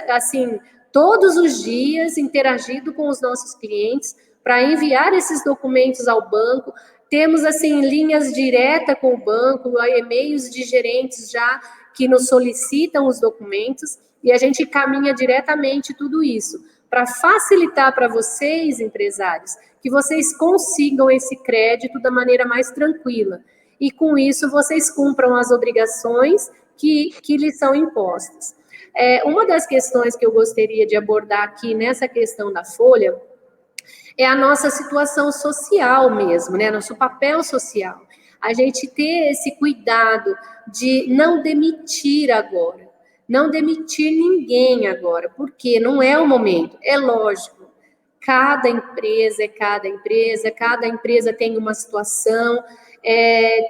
assim, todos os dias interagido com os nossos clientes para enviar esses documentos ao banco. Temos, assim, linhas diretas com o banco, e-mails de gerentes já que nos solicitam os documentos, e a gente caminha diretamente tudo isso, para facilitar para vocês, empresários, que vocês consigam esse crédito da maneira mais tranquila. E com isso vocês cumpram as obrigações que lhes são impostas. Uma das questões que eu gostaria de abordar aqui nessa questão da folha é a nossa situação social mesmo, né? Nosso papel social. A gente ter esse cuidado de não demitir agora, não demitir ninguém agora, porque não é o momento, é lógico. Cada empresa é cada empresa tem uma situação,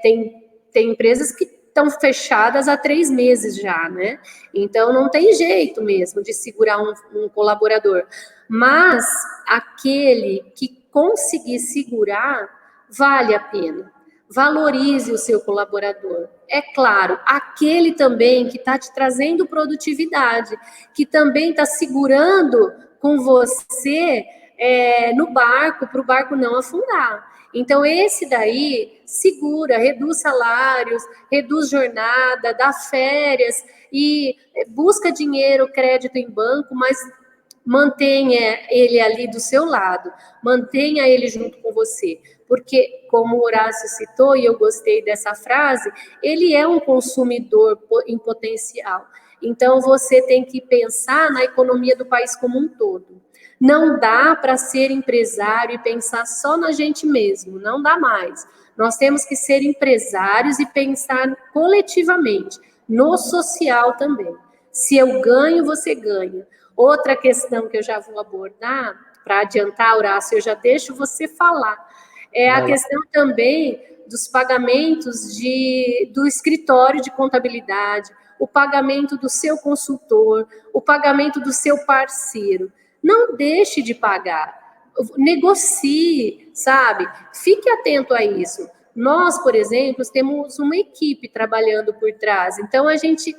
tem empresas que estão fechadas há 3 meses já, né? Então não tem jeito mesmo de segurar um colaborador. Mas aquele que conseguir segurar, vale a pena. Valorize o seu colaborador. É claro, aquele também que está te trazendo produtividade, que também está segurando com você no barco, para o barco não afundar. Então, esse daí segura, reduz salários, reduz jornada, dá férias e busca dinheiro, crédito em banco, mas mantenha ele ali do seu lado, mantenha ele junto com você. Porque, como o Horácio citou, e eu gostei dessa frase, ele é um consumidor em potencial. Então, você tem que pensar na economia do país como um todo. Não dá para ser empresário e pensar só na gente mesmo, não dá mais. Nós temos que ser empresários e pensar coletivamente, no social também. Se eu ganho, você ganha. Outra questão que eu já vou abordar, para adiantar, Horácio, eu já deixo você falar, é a questão também dos pagamentos do escritório de contabilidade, o pagamento do seu consultor, o pagamento do seu parceiro. Não deixe de pagar, negocie, sabe? Fique atento a isso. Nós, por exemplo, temos uma equipe trabalhando por trás, então a gente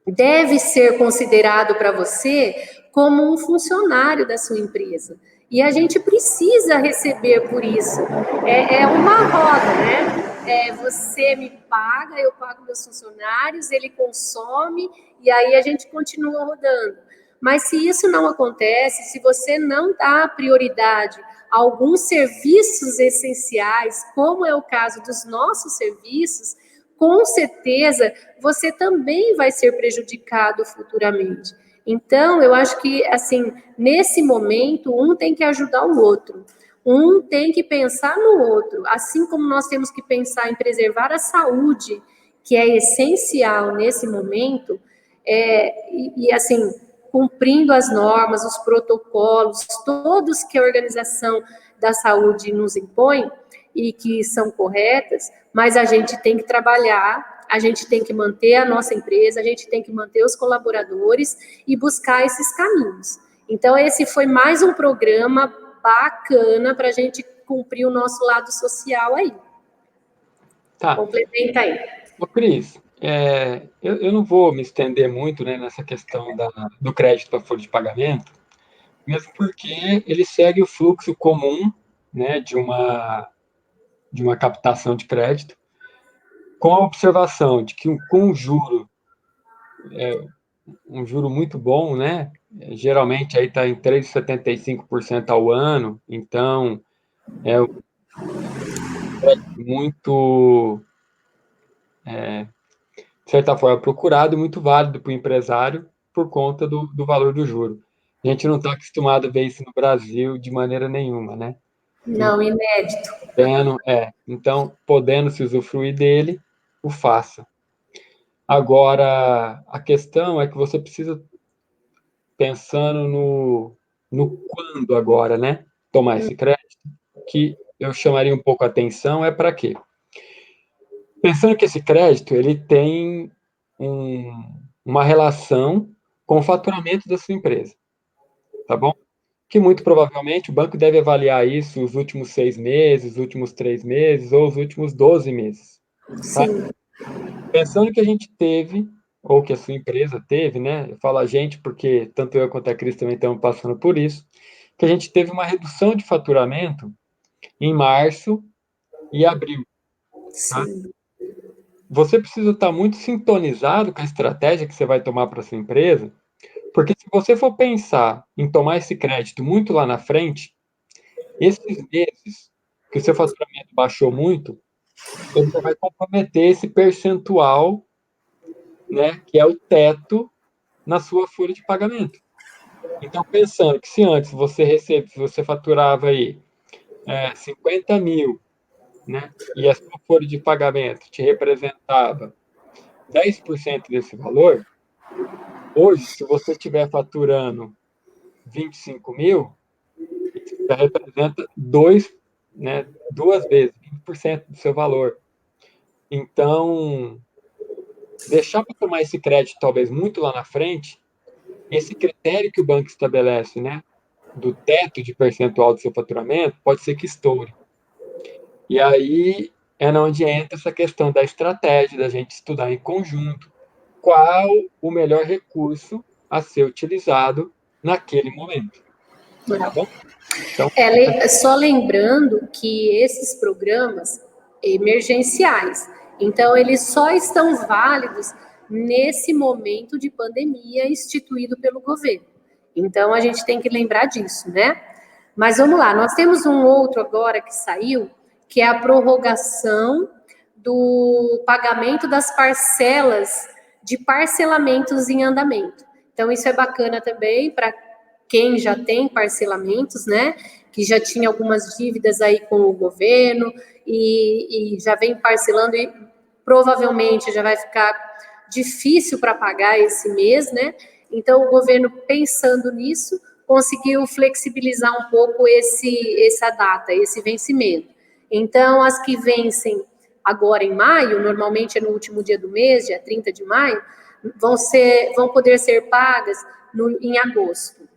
deve ser considerado para você como um funcionário da sua empresa. E a gente precisa receber por isso. É uma roda, né? Você me paga, eu pago meus funcionários, ele consome, e aí a gente continua rodando. Mas se isso não acontece, se você não dá prioridade a alguns serviços essenciais, como é o caso dos nossos serviços, com certeza você também vai ser prejudicado futuramente. Então, eu acho que, assim, nesse momento, um tem que ajudar o outro. Um tem que pensar no outro. Assim como nós temos que pensar em preservar a saúde, que é essencial nesse momento, assim, cumprindo as normas, os protocolos, todos que a Organização da Saúde nos impõe e que são corretas, mas a gente tem que trabalhar, a gente tem que manter a nossa empresa, a gente tem que manter os colaboradores e buscar esses caminhos. Então, esse foi mais um programa bacana para a gente cumprir o nosso lado social aí. Tá. Complementa aí. Ô, Cris, eu não vou me estender muito, né, nessa questão do crédito para folha de pagamento, mesmo porque ele segue o fluxo comum, né, de uma captação de crédito, com a observação de que com um juro muito bom, né, geralmente aí está em 3,75% ao ano, então é muito, de certa forma, procurado e muito válido para o empresário por conta do valor do juro. A gente não está acostumado a ver isso no Brasil de maneira nenhuma, né? Não, inédito. Então, podendo se usufruir dele, o faça. Agora, a questão é que você precisa pensando no quando agora, né? Tomar esse crédito, que eu chamaria um pouco a atenção é para quê? Pensando que esse crédito ele tem uma relação com o faturamento da sua empresa, tá bom? Que muito provavelmente o banco deve avaliar isso os últimos 6 meses, os últimos 3 meses ou os últimos 12 meses. Tá? Sim. Pensando que a gente teve, ou que a sua empresa teve, né? Eu falo a gente porque tanto eu quanto a Cris também estamos passando por isso, que a gente teve uma redução de faturamento em março e abril. Tá? Sim. Você precisa estar muito sintonizado com a estratégia que você vai tomar para sua empresa, porque se você for pensar em tomar esse crédito muito lá na frente, esses meses que o seu faturamento baixou muito, você vai comprometer esse percentual, né, que é o teto na sua folha de pagamento. Então, pensando que se antes você faturava aí 50 mil, né, e a sua folha de pagamento te representava 10% desse valor, hoje, se você estiver faturando 25 mil, isso já representa duas vezes, 20% do seu valor. Então, deixar para tomar esse crédito, talvez muito lá na frente, esse critério que o banco estabelece, né, do teto de percentual do seu faturamento, pode ser que estoure. E aí é onde entra essa questão da estratégia, da gente estudar em conjunto qual o melhor recurso a ser utilizado naquele momento. Tá bom? Então, Só lembrando que esses programas emergenciais, então eles só estão válidos nesse momento de pandemia instituído pelo governo. Então a gente tem que lembrar disso, né? Mas vamos lá, nós temos um outro agora que saiu, que é a prorrogação do pagamento das parcelas de parcelamentos em andamento. Então isso é bacana também para quem já tem parcelamentos, né? Que já tinha algumas dívidas aí com o governo e já vem parcelando e provavelmente já vai ficar difícil para pagar esse mês, né? Então o governo, pensando nisso, conseguiu flexibilizar um pouco essa data, esse vencimento. Então, as que vencem agora em maio, normalmente é no último dia do mês, dia 30 de maio, vão poder ser pagas em agosto.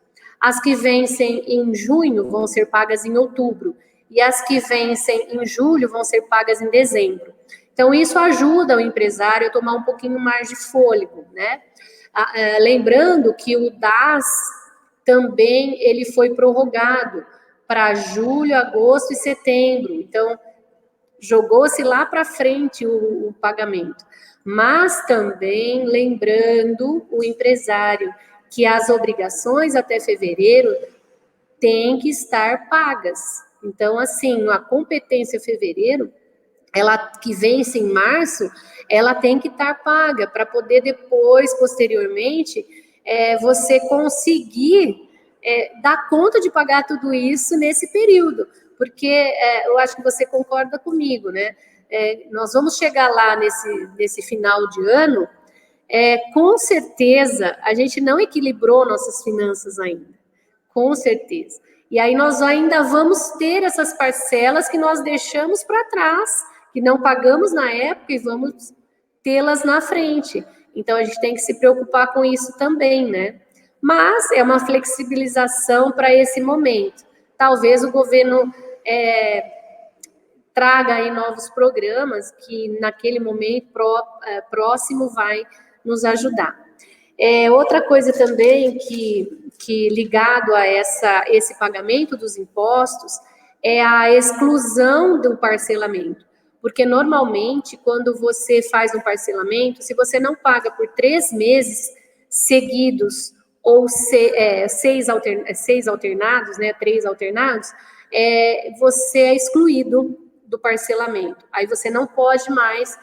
As que vencem em junho vão ser pagas em outubro. E as que vencem em julho vão ser pagas em dezembro. Então, isso ajuda o empresário a tomar um pouquinho mais de fôlego, né? Lembrando que o DAS também ele foi prorrogado para julho, agosto e setembro. Então, jogou-se lá para frente o pagamento. Mas também lembrando o empresário que as obrigações até fevereiro têm que estar pagas. Então, assim, a competência fevereiro, ela que vence em março, ela tem que estar paga para poder depois, posteriormente, você conseguir dar conta de pagar tudo isso nesse período, porque eu acho que você concorda comigo, né? Nós vamos chegar lá nesse final de ano, com certeza a gente não equilibrou nossas finanças ainda, com certeza. E aí nós ainda vamos ter essas parcelas que nós deixamos para trás, que não pagamos na época e vamos tê-las na frente. Então a gente tem que se preocupar com isso também, né? Mas é uma flexibilização para esse momento. Talvez o governo traga aí novos programas que naquele momento próximo vai nos ajudar. Outra coisa também que ligado a esse pagamento dos impostos é a exclusão do parcelamento. Porque normalmente, quando você faz um parcelamento, se você não paga por 3 meses seguidos ou seis alternados, né, 3 alternados, você é excluído do parcelamento. Aí você não pode mais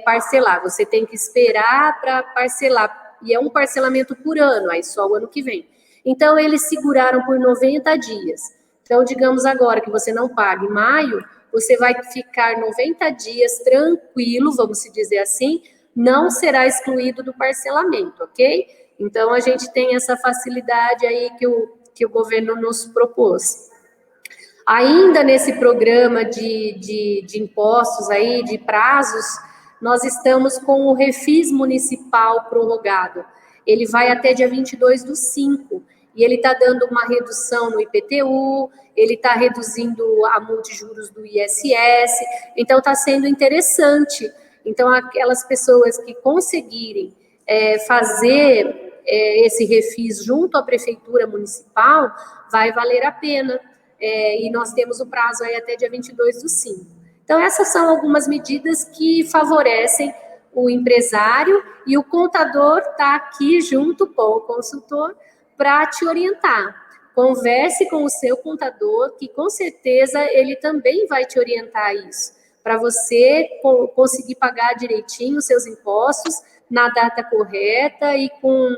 parcelar, você tem que esperar para parcelar, e é um parcelamento por ano, aí só o ano que vem. Então, eles seguraram por 90 dias. Então, digamos agora que você não paga em maio, você vai ficar 90 dias tranquilo, vamos se dizer assim, não será excluído do parcelamento, ok? Então, a gente tem essa facilidade aí que o governo nos propôs. Ainda nesse programa de impostos aí, de prazos, nós estamos com o Refis Municipal prorrogado. Ele vai até dia 22/5, e ele está dando uma redução no IPTU, ele está reduzindo a multijuros do ISS, então está sendo interessante. Então, aquelas pessoas que conseguirem fazer esse refis junto à Prefeitura Municipal, vai valer a pena. E nós temos o prazo aí até dia 22/5. Então, essas são algumas medidas que favorecem o empresário, e o contador está aqui junto com o consultor para te orientar. Converse com o seu contador, que com certeza ele também vai te orientar isso, para você conseguir pagar direitinho os seus impostos na data correta e com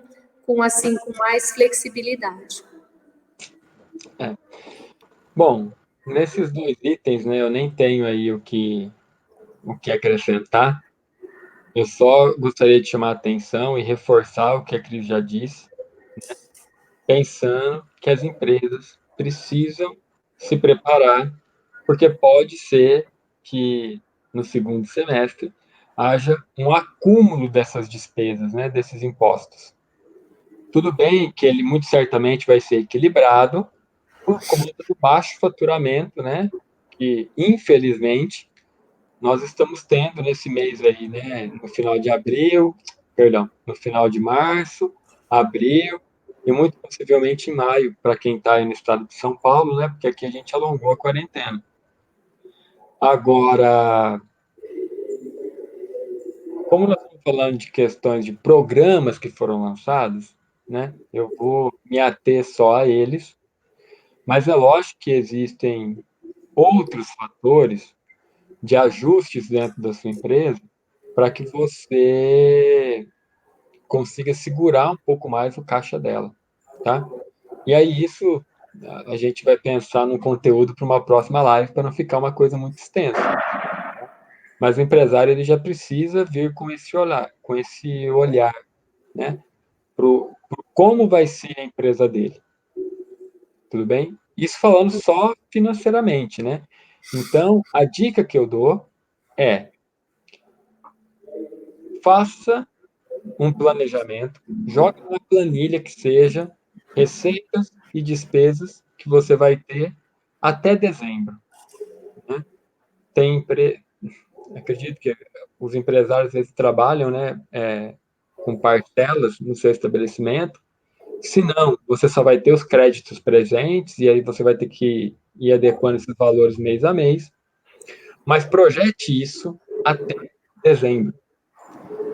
com mais flexibilidade. Bom, nesses 2 itens, né, eu nem tenho aí o que acrescentar. Eu só gostaria de chamar a atenção e reforçar o que a Cris já disse, pensando que as empresas precisam se preparar, porque pode ser que no segundo semestre haja um acúmulo dessas despesas, né, desses impostos. Tudo bem que ele muito certamente vai ser equilibrado por conta do baixo faturamento, né, que infelizmente nós estamos tendo nesse mês aí, né, no final de abril, perdão, no final de março, abril e muito possivelmente em maio, para quem está aí no estado de São Paulo, né, porque aqui a gente alongou a quarentena. Agora, como nós estamos falando de questões de programas que foram lançados, né, eu vou me ater só a eles, mas é lógico que existem outros fatores de ajustes dentro da sua empresa para que você consiga segurar um pouco mais o caixa dela, tá? E aí isso a gente vai pensar num conteúdo para uma próxima live para não ficar uma coisa muito extensa. Mas o empresário ele já precisa vir com esse olhar, né? Pro como vai ser a empresa dele, tudo bem? Isso falando só financeiramente, né? Então, a dica que eu dou é: faça um planejamento, jogue numa planilha que seja receitas e despesas que você vai ter até dezembro, né? Tem acredito que os empresários eles trabalham, né, com parcelas no seu estabelecimento. Se não, você só vai ter os créditos presentes e aí você vai ter que ir adequando esses valores mês a mês. Mas projete isso até dezembro.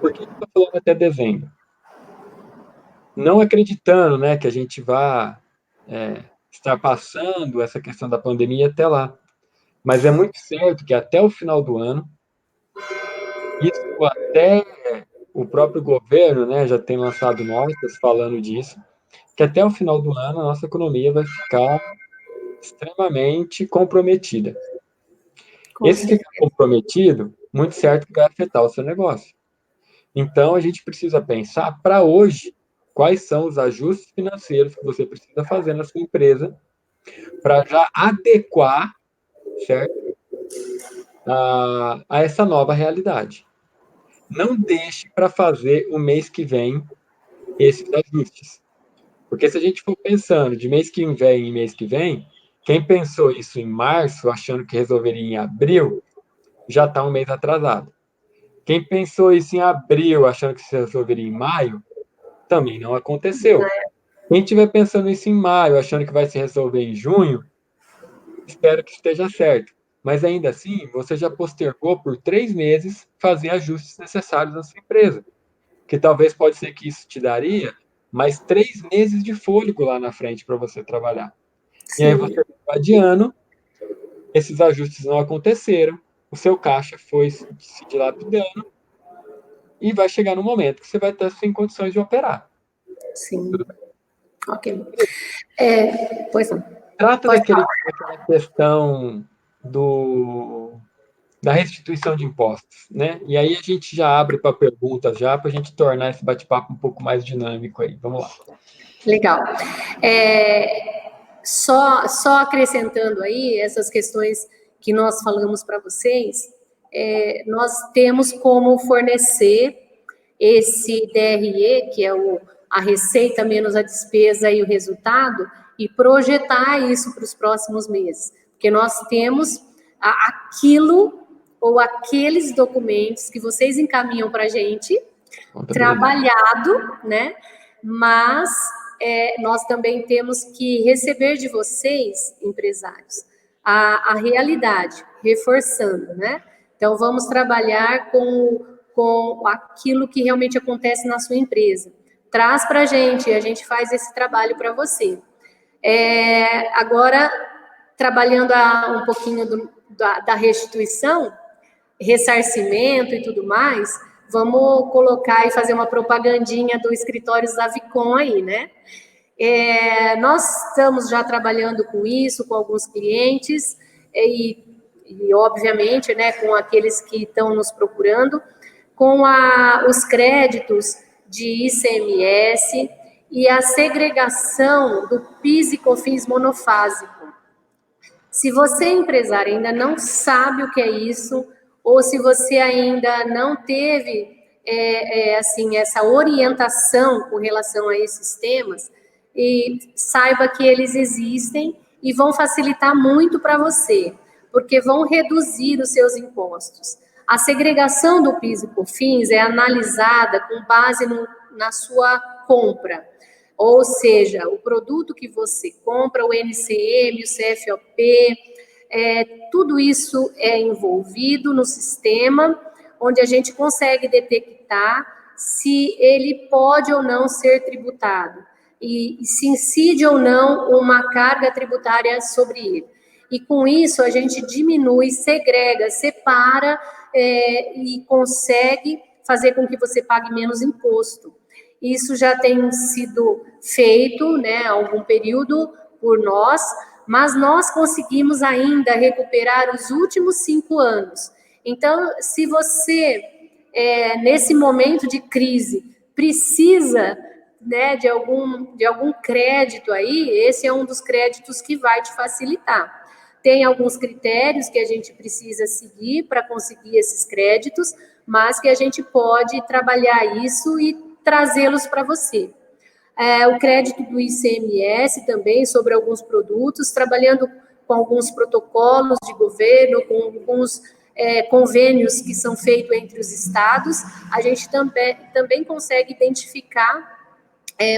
Por que eu estou falando até dezembro? Não acreditando, né, que a gente vá estar passando essa questão da pandemia até lá. Mas é muito certo que até o final do ano, isso até o próprio governo, né, já tem lançado notas falando disso, que até o final do ano a nossa economia vai ficar extremamente comprometida. Com Esse ficar certeza. comprometido, muito certo que vai afetar o seu negócio. Então, a gente precisa pensar para hoje quais são os ajustes financeiros que você precisa fazer na sua empresa para já adequar, certo, a essa nova realidade. Não deixe para fazer o mês que vem esses ajustes. Porque se a gente for pensando de mês que vem em mês que vem, quem pensou isso em março, achando que resolveria em abril, já está um mês atrasado. Quem pensou isso em abril, achando que se resolveria em maio, também não aconteceu. Quem estiver pensando isso em maio, achando que vai se resolver em junho, espero que esteja certo. Mas ainda assim, você já postergou por 3 meses fazer ajustes necessários na sua empresa. Que talvez pode ser que isso te daria mais 3 meses de fôlego lá na frente para você trabalhar. E aí Sim, você vai adiando, esses ajustes não aconteceram, o seu caixa foi se dilapidando e vai chegar no momento que você vai estar sem condições de operar. sim. Tudo bem? Ok. Pois não. Trata Pode falar. daquela questão da restituição de impostos, né? E aí a gente já abre para perguntas já para a gente tornar esse bate-papo um pouco mais dinâmico aí. Vamos lá. Legal. Só acrescentando aí essas questões que nós falamos para vocês, nós temos como fornecer esse DRE, que é a receita menos a despesa e o resultado, e projetar isso para os próximos meses. Porque nós temos aquilo ou aqueles documentos que vocês encaminham para a gente, trabalhado, né? Mas nós também temos que receber de vocês, empresários, a realidade, reforçando, né? Então, vamos trabalhar com aquilo que realmente acontece na sua empresa. Traz para a gente faz esse trabalho para você. Agora, trabalhando pouquinho da restituição, ressarcimento e tudo mais, Vamos colocar e fazer uma propagandinha do Escritórios Avicon aí, né? Nós estamos já trabalhando com isso, com alguns clientes, obviamente, né, com aqueles que estão nos procurando, com os créditos de ICMS e a segregação do PIS e COFINS monofásico. Se você, empresário, ainda não sabe o que é isso, ou se você ainda não teve assim, essa orientação com relação a esses temas, saiba que eles existem e vão facilitar muito para você, porque vão reduzir os seus impostos. A segregação do PIS e COFINS é analisada com base na sua compra, ou seja, o produto que você compra, o NCM, o CFOP, tudo isso é envolvido no sistema, onde a gente consegue detectar se ele pode ou não ser tributado, e se incide ou não uma carga tributária sobre ele. E com isso a gente diminui, segrega, separa e consegue fazer com que você pague menos imposto. Isso já tem sido feito, né, há algum período por nós, mas nós conseguimos ainda recuperar os últimos 5 anos. Então, se você, nesse momento de crise, precisa, né, de algum crédito aí, esse é um dos créditos que vai te facilitar. Tem alguns critérios que a gente precisa seguir para conseguir esses créditos, mas que a gente pode trabalhar isso e trazê-los para você. O crédito do ICMS também sobre alguns produtos, trabalhando com alguns protocolos de governo, com alguns convênios que são feitos entre os estados, a gente também consegue identificar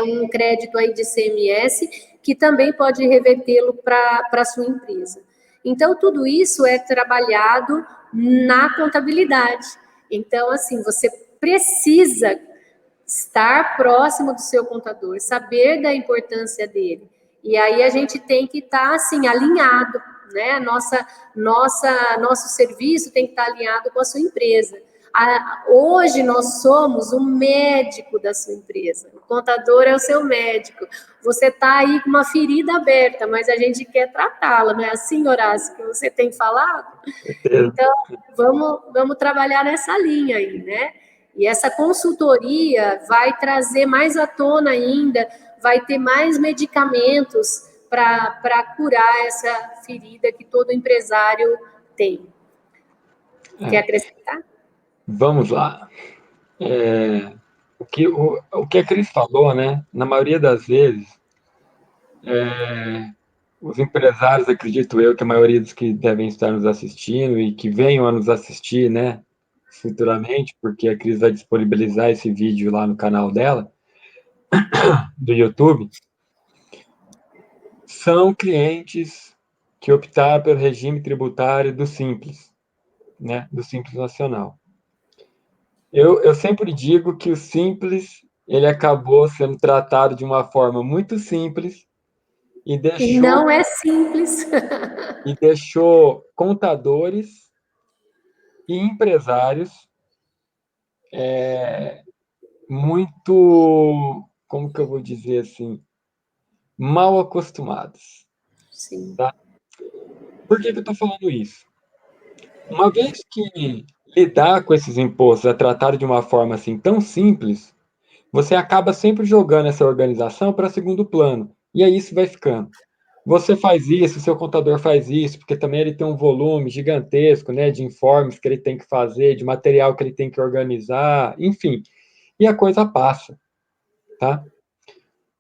um crédito aí de ICMS que também pode revertê-lo para a sua empresa. Então, tudo isso é trabalhado na contabilidade. Então, assim, você precisa estar próximo do seu contador, saber da importância dele. E aí a gente tem que estar, assim, alinhado, né? Nosso serviço tem que estar alinhado com a sua empresa. Hoje nós somos o médico da sua empresa. O contador é o seu médico. Você está aí com uma ferida aberta, mas a gente quer tratá-la, não é assim, Horácio, que você tem falado? Então, vamos trabalhar nessa linha aí, né? E essa consultoria vai trazer mais à tona ainda, vai ter mais medicamentos para curar essa ferida que todo empresário tem. Quer acrescentar? Vamos lá. O que a Cris falou, né? Na maioria das vezes, os empresários, acredito eu, que a maioria dos que devem estar nos assistindo e que venham a nos assistir, né, futuramente, porque a Cris vai disponibilizar esse vídeo lá no canal dela, do YouTube, são clientes que optaram pelo regime tributário do Simples, né, do Simples Nacional. Eu sempre digo que o Simples, ele acabou sendo tratado de uma forma muito simples e não é simples. Contadores e empresários muito, como que eu vou dizer assim, mal acostumados. Sim. Tá? Por que eu estou falando isso? Uma vez que lidar com esses impostos é tratado de uma forma assim tão simples, você acaba sempre jogando essa organização para segundo plano. E aí isso vai ficando. Você faz isso, seu contador faz isso, porque também ele tem um volume gigantesco, né, de informes que ele tem que fazer, de material que ele tem que organizar, enfim. E a coisa passa, tá?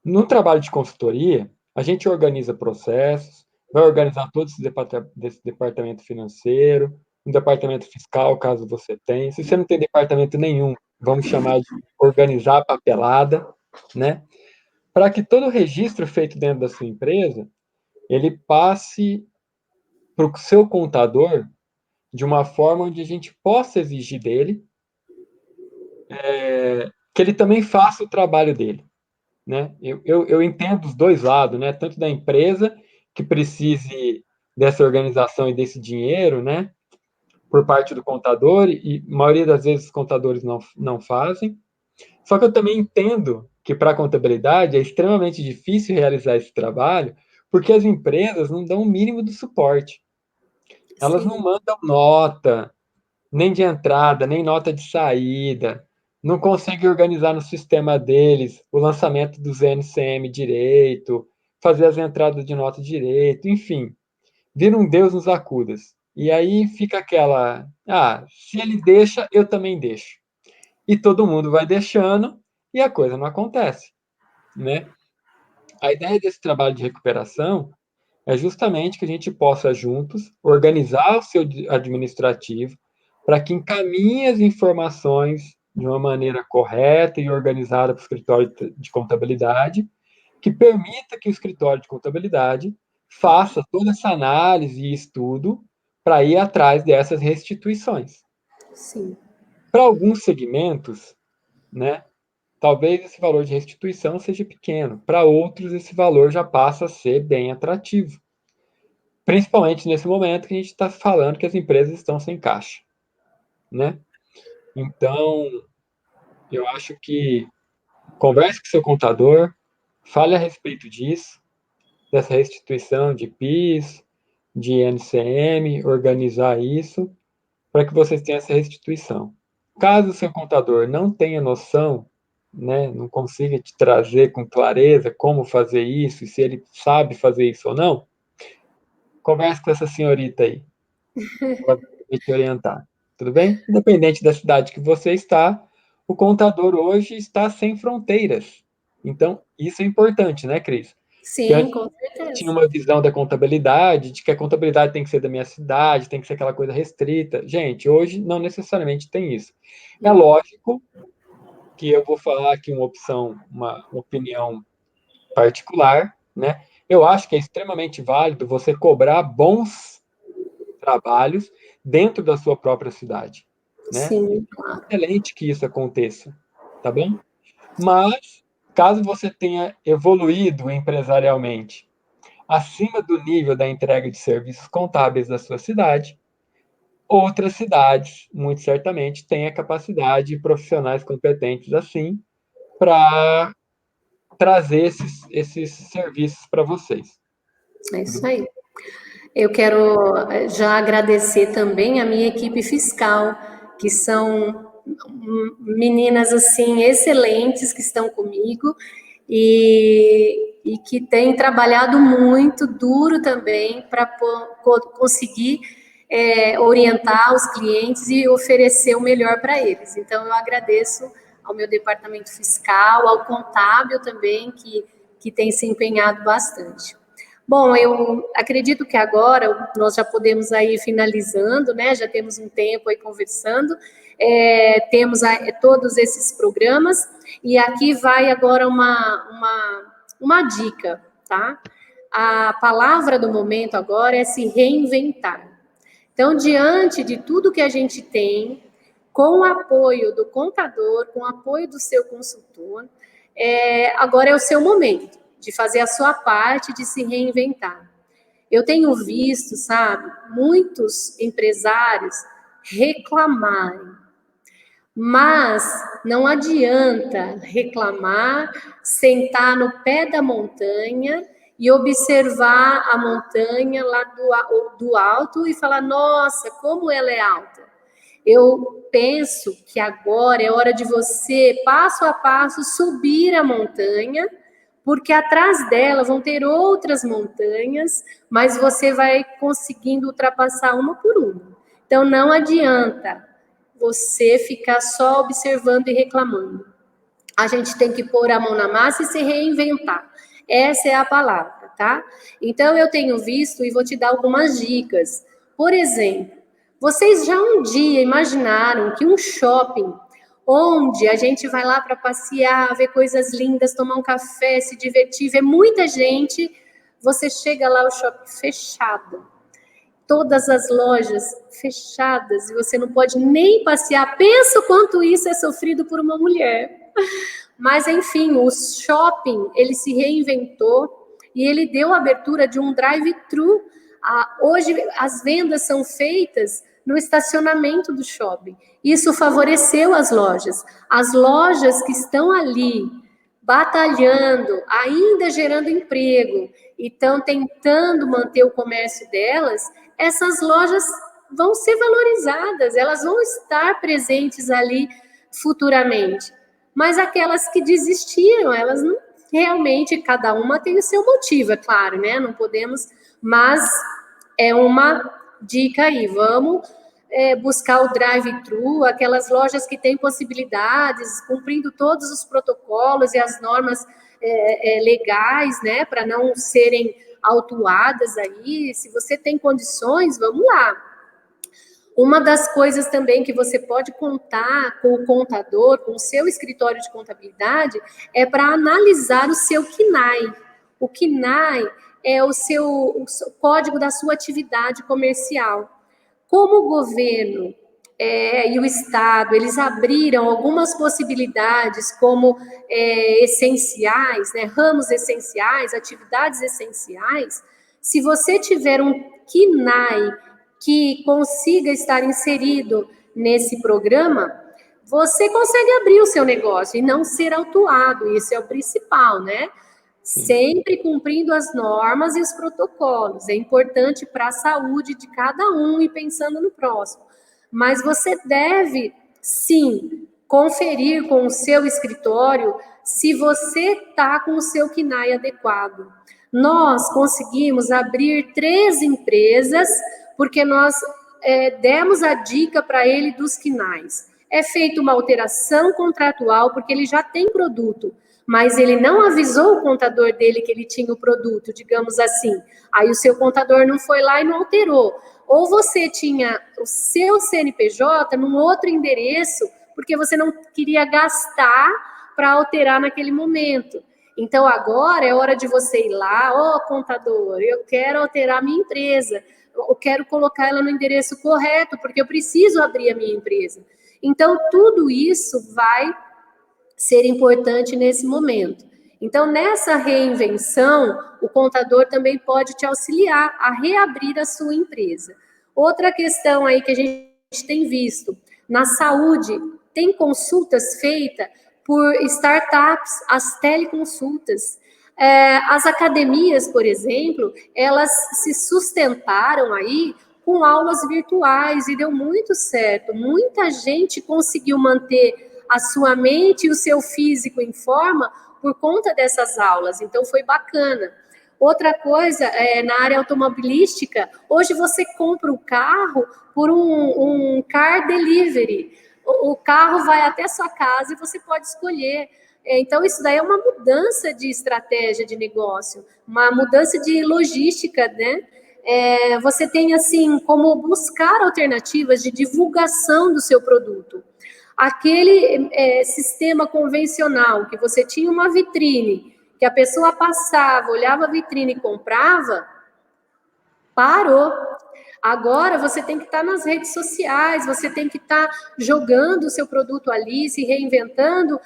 No trabalho de consultoria, a gente organiza processos, vai organizar todo esse departamento financeiro, um departamento fiscal, caso você tenha. Se você não tem departamento nenhum, vamos chamar de organizar a papelada, né? Para que todo registro feito dentro da sua empresa, ele passe para o seu contador de uma forma onde a gente possa exigir dele que ele também faça o trabalho dele. Né? Eu entendo os dois lados, né? Tanto da empresa, que precise dessa organização e desse dinheiro, né? por parte do contador, e a maioria das vezes os contadores não fazem. Só que eu também entendo que para a contabilidade é extremamente difícil realizar esse trabalho, porque as empresas não dão o mínimo do suporte. Elas não Sim, mandam nota, nem de entrada, nem nota de saída, não conseguem organizar no sistema deles o lançamento dos NCM direito, fazer as entradas de nota direito, enfim, vira um Deus nos acudas. E aí fica aquela, se ele deixa, eu também deixo. E todo mundo vai deixando e a coisa não acontece, né? A ideia desse trabalho de recuperação é justamente que a gente possa juntos organizar o seu administrativo para que encaminhe as informações de uma maneira correta e organizada para o escritório de contabilidade, que permita que o escritório de contabilidade faça toda essa análise e estudo para ir atrás dessas restituições. sim. Para alguns segmentos, né, talvez esse valor de restituição seja pequeno. Para outros, esse valor já passa a ser bem atrativo. Principalmente nesse momento que a gente está falando que as empresas estão sem caixa, né? Então, eu acho que converse com seu contador, fale a respeito disso, dessa restituição de PIS, de NCM, organizar isso, para que vocês tenham essa restituição. Caso o seu contador não tenha noção, né, não consiga te trazer com clareza como fazer isso, e se ele sabe fazer isso ou não, converse com essa senhorita aí. Ela vai te orientar. Tudo bem? Independente da cidade que você está, o contador hoje está sem fronteiras. Então, isso é importante, né, Cris? Que Sim, antes com tinha certeza. uma visão da contabilidade, de que a contabilidade tem que ser da minha cidade, tem que ser aquela coisa restrita. Gente, hoje não necessariamente tem isso. É lógico que eu vou falar aqui uma opção, uma opinião particular, né? Eu acho que é extremamente válido você cobrar bons trabalhos dentro da sua própria cidade, né? Sim, claro. Excelente que isso aconteça, tá bom? Mas, caso você tenha evoluído empresarialmente acima do nível da entrega de serviços contábeis da sua cidade, outras cidades, muito certamente, têm a capacidade de profissionais competentes assim para trazer esses serviços para vocês. É Tudo isso bem? aí. Eu quero já agradecer também a minha equipe fiscal, que são meninas assim excelentes que estão comigo e que têm trabalhado muito duro também para conseguir orientar os clientes e oferecer o melhor para eles. Então, eu agradeço ao meu departamento fiscal, ao contábil também, que tem se empenhado bastante. Bom, eu acredito que agora nós já podemos aí finalizando, né? Já temos um tempo aí conversando, temos todos esses programas, e aqui vai agora uma dica, tá? A palavra do momento agora é se reinventar. Então, diante de tudo que a gente tem, com o apoio do contador, com o apoio do seu consultor, agora é o seu momento de fazer a sua parte, de se reinventar. Eu tenho visto, sabe, muitos empresários reclamarem, mas não adianta reclamar, sentar no pé da montanha e observar a montanha lá do alto e falar: nossa, como ela é alta. Eu penso que agora é hora de você, passo a passo, subir a montanha, porque atrás dela vão ter outras montanhas, mas você vai conseguindo ultrapassar uma por uma. Então não adianta você ficar só observando e reclamando. A gente tem que pôr a mão na massa e se reinventar. Essa é a palavra, tá? Então eu tenho visto e vou te dar algumas dicas. Por exemplo, vocês já um dia imaginaram que um shopping onde a gente vai lá para passear, ver coisas lindas, tomar um café, se divertir, ver muita gente, você chega lá, o shopping fechado, todas as lojas fechadas e você não pode nem passear. Pensa o quanto isso é sofrido por uma mulher. Mas, enfim, o shopping, ele se reinventou e ele deu a abertura de um drive-thru. Hoje, as vendas são feitas no estacionamento do shopping. Isso favoreceu as lojas. As lojas que estão ali batalhando, ainda gerando emprego, e estão tentando manter o comércio delas, essas lojas vão ser valorizadas, elas vão estar presentes ali futuramente. Mas aquelas que desistiram, elas não realmente, cada uma tem o seu motivo, é claro, né? Não podemos, mas é uma dica aí, vamos buscar o drive-thru, aquelas lojas que têm possibilidades, cumprindo todos os protocolos e as normas legais, né, para não serem autuadas aí. Se você tem condições, vamos lá. Uma das coisas também que você pode contar com o contador, com o seu escritório de contabilidade, é para analisar o seu CNAE. O CNAE é o código da sua atividade comercial. Como o governo e o Estado, eles abriram algumas possibilidades como essenciais, né, ramos essenciais, atividades essenciais, se você tiver um CNAE que consiga estar inserido nesse programa, você consegue abrir o seu negócio e não ser autuado, isso é o principal, né? Sempre cumprindo as normas e os protocolos. É importante para a saúde de cada um e pensando no próximo. Mas você deve, sim, conferir com o seu escritório se você está com o seu CNAE adequado. Nós conseguimos abrir 3 empresas porque nós demos a dica para ele dos CNAEs. É feita uma alteração contratual porque ele já tem produto, mas ele não avisou o contador dele que ele tinha o produto, digamos assim. Aí o seu contador não foi lá e não alterou. Ou você tinha o seu CNPJ num outro endereço, porque você não queria gastar para alterar naquele momento. Então, agora é hora de você ir lá, contador, eu quero alterar a minha empresa, eu quero colocar ela no endereço correto, porque eu preciso abrir a minha empresa. Então, tudo isso vai ser importante nesse momento. Então, nessa reinvenção, o contador também pode te auxiliar a reabrir a sua empresa. Outra questão aí que a gente tem visto, na saúde, tem consultas feitas por startups, as teleconsultas. As academias, por exemplo, elas se sustentaram aí com aulas virtuais e deu muito certo. Muita gente conseguiu manter a sua mente e o seu físico em forma por conta dessas aulas, então foi bacana. Outra coisa, na área automobilística, hoje você compra o carro por um car delivery, o carro vai até a sua casa e você pode escolher. Então, isso daí é uma mudança de estratégia de negócio, uma mudança de logística, né? Você tem, assim, como buscar alternativas de divulgação do seu produto. Aquele sistema convencional, que você tinha uma vitrine, que a pessoa passava, olhava a vitrine e comprava, parou. Agora você tem que estar nas redes sociais, você tem que estar jogando o seu produto ali, se reinventando,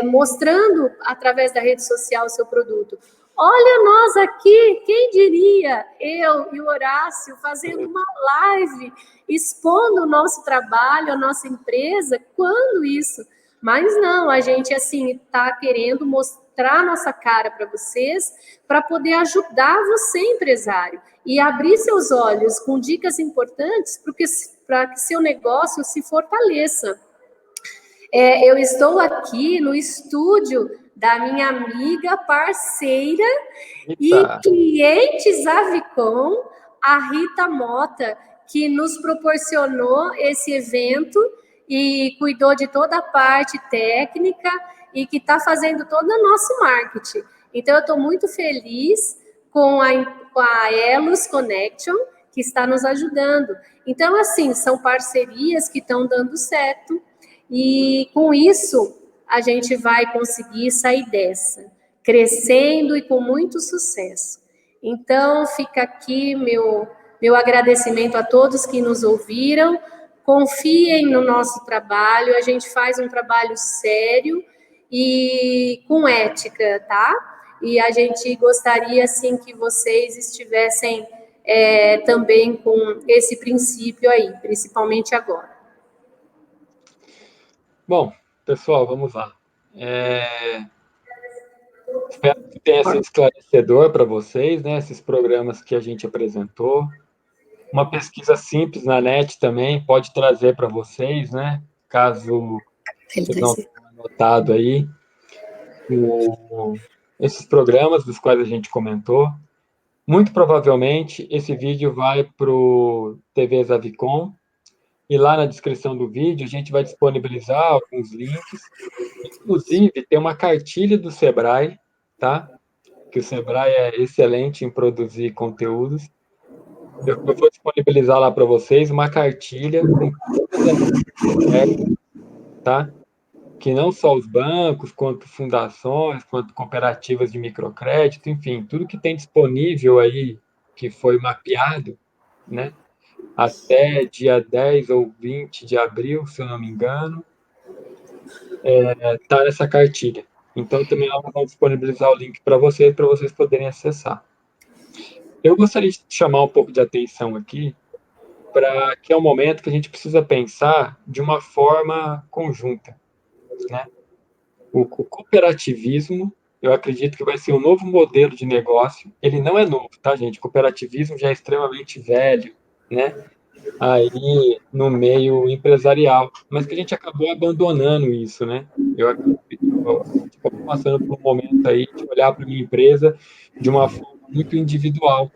mostrando através da rede social o seu produto. Olha nós aqui, quem diria, eu e o Horácio fazendo uma live, expondo o nosso trabalho, a nossa empresa, quando isso? Mas não, a gente assim está querendo mostrar nossa cara para vocês, para poder ajudar você, empresário, e abrir seus olhos com dicas importantes para que seu negócio se fortaleça. Eu estou aqui no estúdio da minha amiga, parceira e cliente Zavicon, a Rita Mota, que nos proporcionou esse evento e cuidou de toda a parte técnica e que está fazendo todo o nosso marketing. Então, eu estou muito feliz com a Elos Connection, que está nos ajudando. Então, assim, são parcerias que estão dando certo e, com isso, a gente vai conseguir sair dessa, crescendo e com muito sucesso. Então, fica aqui meu agradecimento a todos que nos ouviram. Confiem no nosso trabalho, a gente faz um trabalho sério e com ética, tá? E a gente gostaria, assim, que vocês estivessem também com esse princípio aí, principalmente agora. Bom, pessoal, vamos lá. Espero que tenha sido esclarecedor para vocês, né, esses programas que a gente apresentou. Uma pesquisa simples na net também pode trazer para vocês, né, caso vocês não tenham anotado aí, esses programas dos quais a gente comentou. Muito provavelmente esse vídeo vai para o TV Zavicom, e lá na descrição do vídeo a gente vai disponibilizar alguns links. Inclusive, tem uma cartilha do Sebrae, tá? Que o Sebrae é excelente em produzir conteúdos. Eu vou disponibilizar lá para vocês uma cartilha com todas as, tá? Que não só os bancos, quanto fundações, quanto cooperativas de microcrédito, enfim, tudo que tem disponível aí, que foi mapeado, né? Até dia 10 ou 20 de abril, se eu não me engano, está nessa cartilha. Então, também nós vamos disponibilizar o link para vocês poderem acessar. Eu gostaria de chamar um pouco de atenção aqui para que é um momento que a gente precisa pensar de uma forma conjunta, né? O cooperativismo, eu acredito que vai ser um novo modelo de negócio. Ele não é novo, tá, gente? O cooperativismo já é extremamente velho, né? Aí no meio empresarial, mas que a gente acabou abandonando isso, né? Eu acredito que a gente acabou passando por um momento aí de olhar para a minha empresa de uma forma muito individual.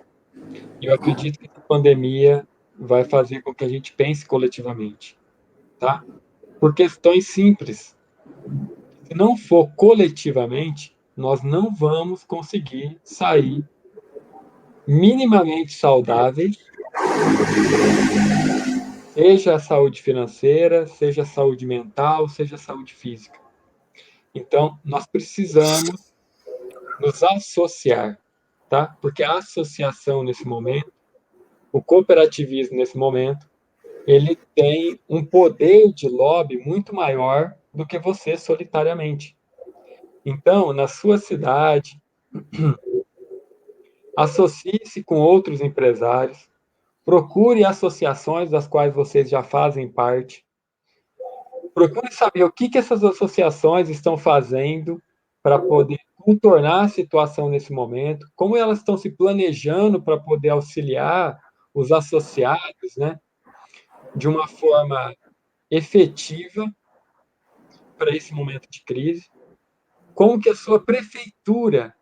E eu acredito que a pandemia vai fazer com que a gente pense coletivamente, tá? Por questões simples. Se não for coletivamente, nós não vamos conseguir sair minimamente saudáveis, seja a saúde financeira, seja a saúde mental, seja a saúde física. Então, nós precisamos nos associar, tá? Porque a associação nesse momento, o cooperativismo nesse momento, ele tem um poder de lobby muito maior do que você solitariamente. Então, na sua cidade, associe-se com outros empresários, procure associações das quais vocês já fazem parte, procure saber o que essas associações estão fazendo para poder contornar a situação nesse momento, como elas estão se planejando para poder auxiliar os associados, né, de uma forma efetiva para esse momento de crise, como que a sua prefeitura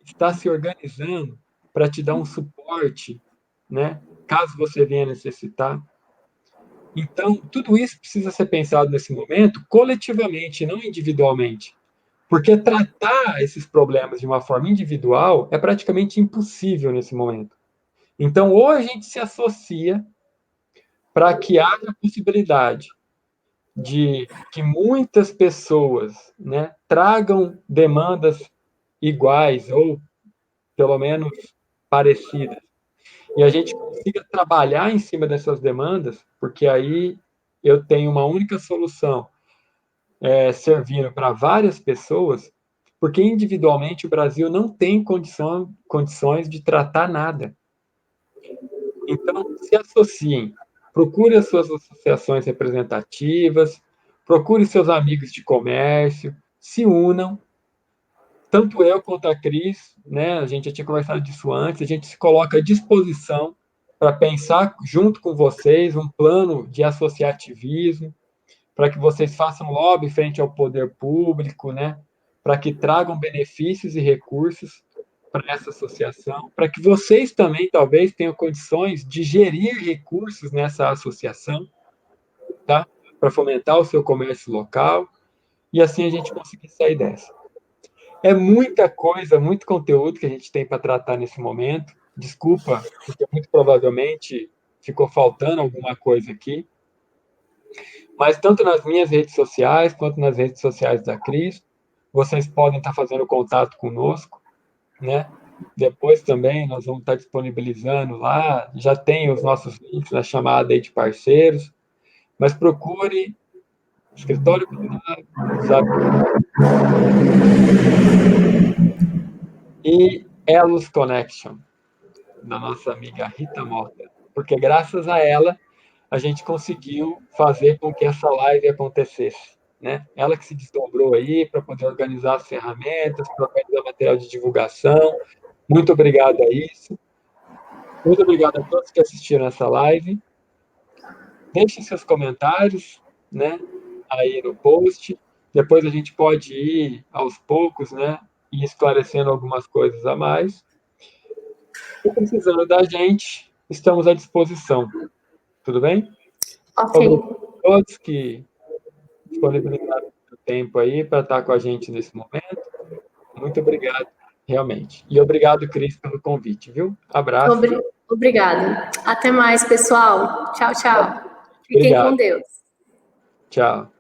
está se organizando para te dar um suporte, né, caso você venha necessitar. Então, tudo isso precisa ser pensado nesse momento coletivamente, não individualmente. Porque tratar esses problemas de uma forma individual é praticamente impossível nesse momento. Então, ou a gente se associa para que haja a possibilidade de que muitas pessoas, né, tragam demandas iguais ou pelo menos parecidas, e a gente consiga trabalhar em cima dessas demandas, porque aí eu tenho uma única solução, servindo para várias pessoas, porque individualmente o Brasil não tem condições de tratar nada. Então, se associem, procure as suas associações representativas, procure seus amigos de comércio, se unam. Tanto eu quanto a Cris, né, a gente já tinha conversado disso antes, a gente se coloca à disposição para pensar junto com vocês um plano de associativismo, para que vocês façam lobby frente ao poder público, né, para que tragam benefícios e recursos para essa associação, para que vocês também talvez tenham condições de gerir recursos nessa associação, tá? Para fomentar o seu comércio local e assim a gente conseguir sair dessa. É muita coisa, muito conteúdo que a gente tem para tratar nesse momento. Desculpa, porque muito provavelmente ficou faltando alguma coisa aqui. Mas tanto nas minhas redes sociais, quanto nas redes sociais da Cris, vocês podem estar fazendo contato conosco, né? Depois também nós vamos estar disponibilizando lá, já tem os nossos links na chamada aí de parceiros, mas procure Escritório Culinário, e Elos Connection. da nossa amiga Rita Mota, porque graças a ela a gente conseguiu fazer com que essa live acontecesse, né? Ela que se desdobrou aí para poder organizar as ferramentas, para organizar material de divulgação. Muito obrigado a isso. Muito obrigado a todos que assistiram essa live. Deixem seus comentários, né, aí no post. Depois a gente pode ir aos poucos, né, e esclarecendo algumas coisas a mais. E precisando da gente, estamos à disposição. Tudo bem? Ok. Obrigado a todos que disponibilizaram o tempo aí para estar com a gente nesse momento. Muito obrigado, realmente. E obrigado, Cris, pelo convite, viu? Abraço. Obrigado. Até mais, pessoal. Tchau, tchau. Fiquem com Obrigado. Deus. Tchau.